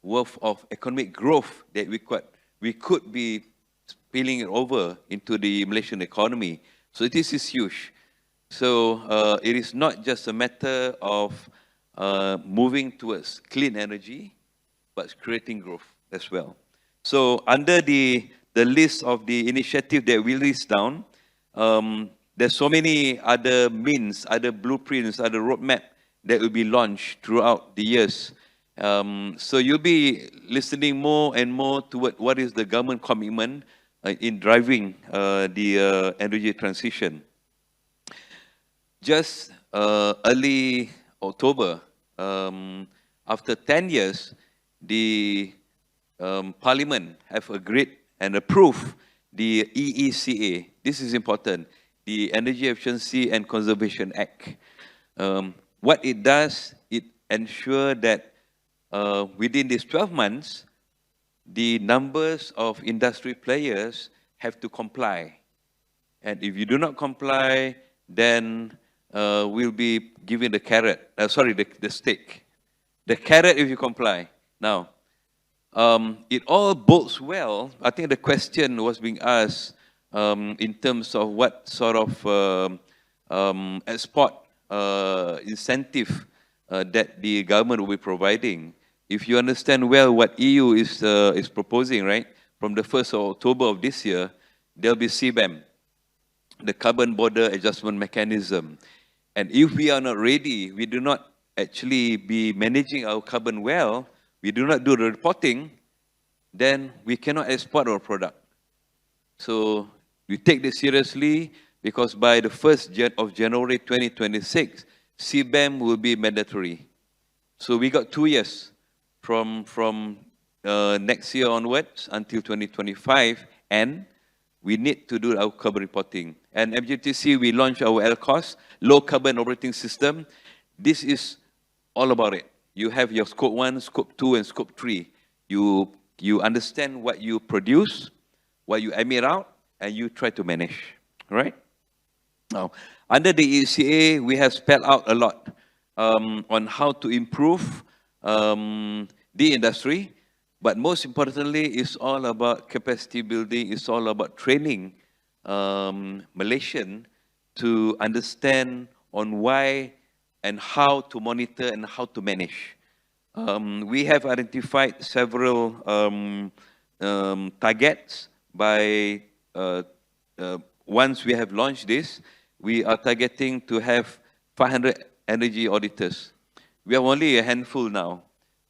worth of economic growth that we could be spilling it over into the Malaysian economy. So this is huge. So it is not just a matter of moving towards clean energy, but creating growth as well. So under the list of the initiative that we list down, there's so many other means, other blueprints, other roadmap that will be launched throughout the years. So you'll be listening more and more to what is the government commitment in driving the energy transition. Just early October, after 10 years, the Parliament have agreed and approved the EECA. This is important, the Energy Efficiency and Conservation Act. What it does, it ensures that within these 12 months, the numbers of industry players have to comply. And if you do not comply, then we'll be giving the carrot, the stick. The carrot if you comply. Now, it all bodes well. I think the question was being asked in terms of what sort of export incentive that the government will be providing. If you understand well what EU is proposing, right, from the 1st of October of this year, there'll be CBAM, the Carbon Border Adjustment Mechanism. And if we are not ready, we do not actually be managing our carbon well, we do not do the reporting, then we cannot export our product. So we take this seriously because by the 1st of January 2026, CBAM will be mandatory. So we got 2 years from next year onwards until 2025, and we need to do our carbon reporting. And MGTC, we launched our LCOS, Low Carbon Operating System. This is all about it. You have your scope 1, scope 2, and scope 3. You understand what you produce, what you emit out, and you try to manage, right? Now, under the ECA, we have spelled out a lot on how to improve the industry, but most importantly, it's all about capacity building, it's all about training Malaysian to understand on why and how to monitor and how to manage. We have identified several targets by, once we have launched this, we are targeting to have 500 energy auditors. We have only a handful now,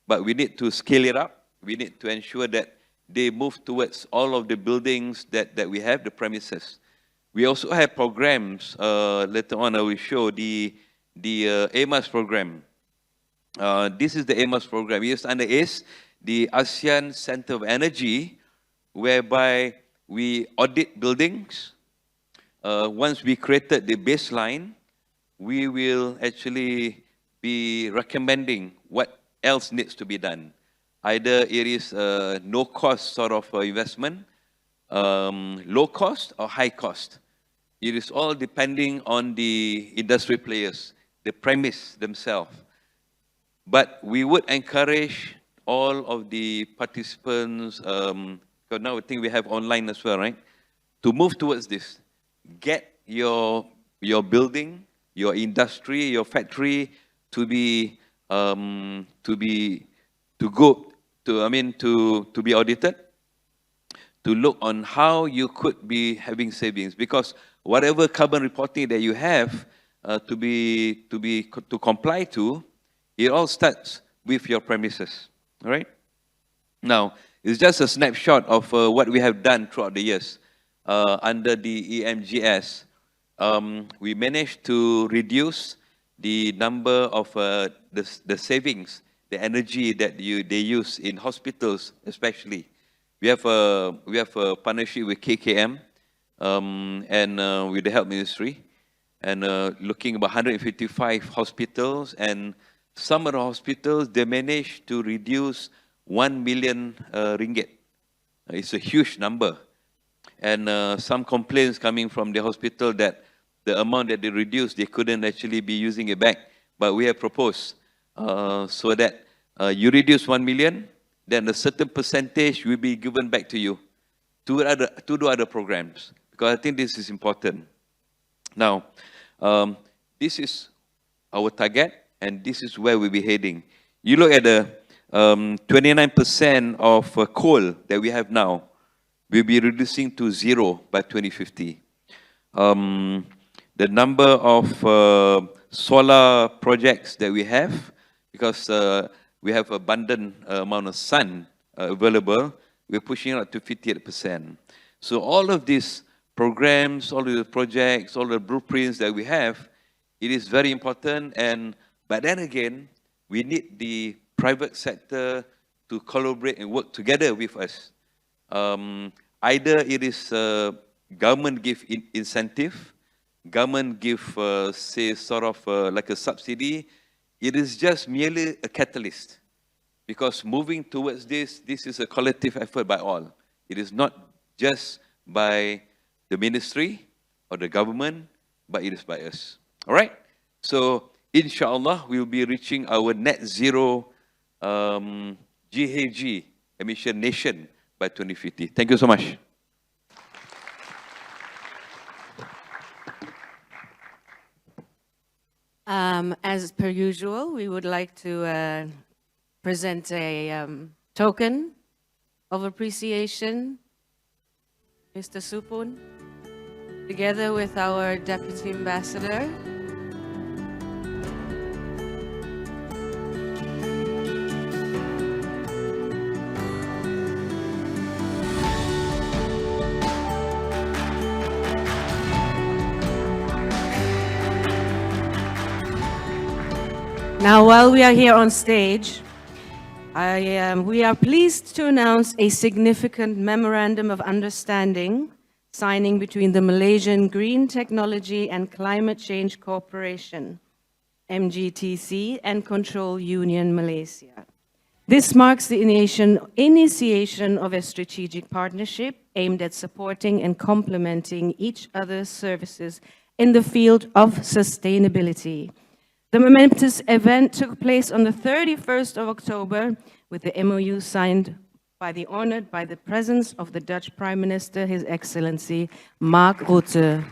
but we need to scale it up. We need to ensure that they move towards all of the buildings that we have, the premises. We also have programs, later on I will show the AMAS program. This is the AMAS program. Yes, under ACE, the ASEAN Center of Energy, whereby we audit buildings. Once we created the baseline, we will actually be recommending what else needs to be done. Either it is no cost sort of investment, low cost or high cost. It is all depending on the industry players, the premise themselves. But we would encourage all of the participants, because now I think we have online as well, right? To move towards this. Get your building, your industry, your factory to be audited, to look on how you could be having savings, because whatever carbon reporting that you have to comply to, it all starts with your premises, all right? Now, It's just a snapshot of what we have done throughout the years. Under the EMGS, we managed to reduce the number of the savings, the energy that they use in hospitals, especially. We have a partnership with KKM and with the Health Ministry, and looking about 155 hospitals, and some of the hospitals, they managed to reduce 1 million ringgit. It's a huge number. And some complaints coming from the hospital that the amount that they reduced, they couldn't actually be using it back. But we have proposed so that you reduce 1 million, then a certain percentage will be given back to you to do other programs, because I think this is important. Now, this is our target, and this is where we'll be heading. You look at the 29% of coal that we have now, we'll be reducing to 0 by 2050. The number of solar projects that we have, because we have abundant amount of sun available, we're pushing up to 58%. So all of these programs, all of the projects, all the blueprints that we have, it is very important. But then again, we need the private sector to collaborate and work together with us. Either it is government give incentive, government give, say, sort of like a subsidy. It is just merely a catalyst. Because moving towards this is a collective effort by all. It is not just by the ministry or the government, but it is by us. All right? So, inshallah, we will be reaching our net zero GHG emission nation by 2050. Thank you so much. As per usual, we would like to present a token of appreciation, Mr. Supun, together with our Deputy Ambassador. Now, while we are here on stage, we are pleased to announce a significant memorandum of understanding signing between the Malaysian Green Technology and Climate Change Corporation, MGTC, and Control Union Malaysia. This marks the initiation of a strategic partnership aimed at supporting and complementing each other's services in the field of sustainability. The momentous event took place on the 31st of October with the MOU signed honored by the presence of the Dutch Prime Minister, His Excellency Mark Rutte.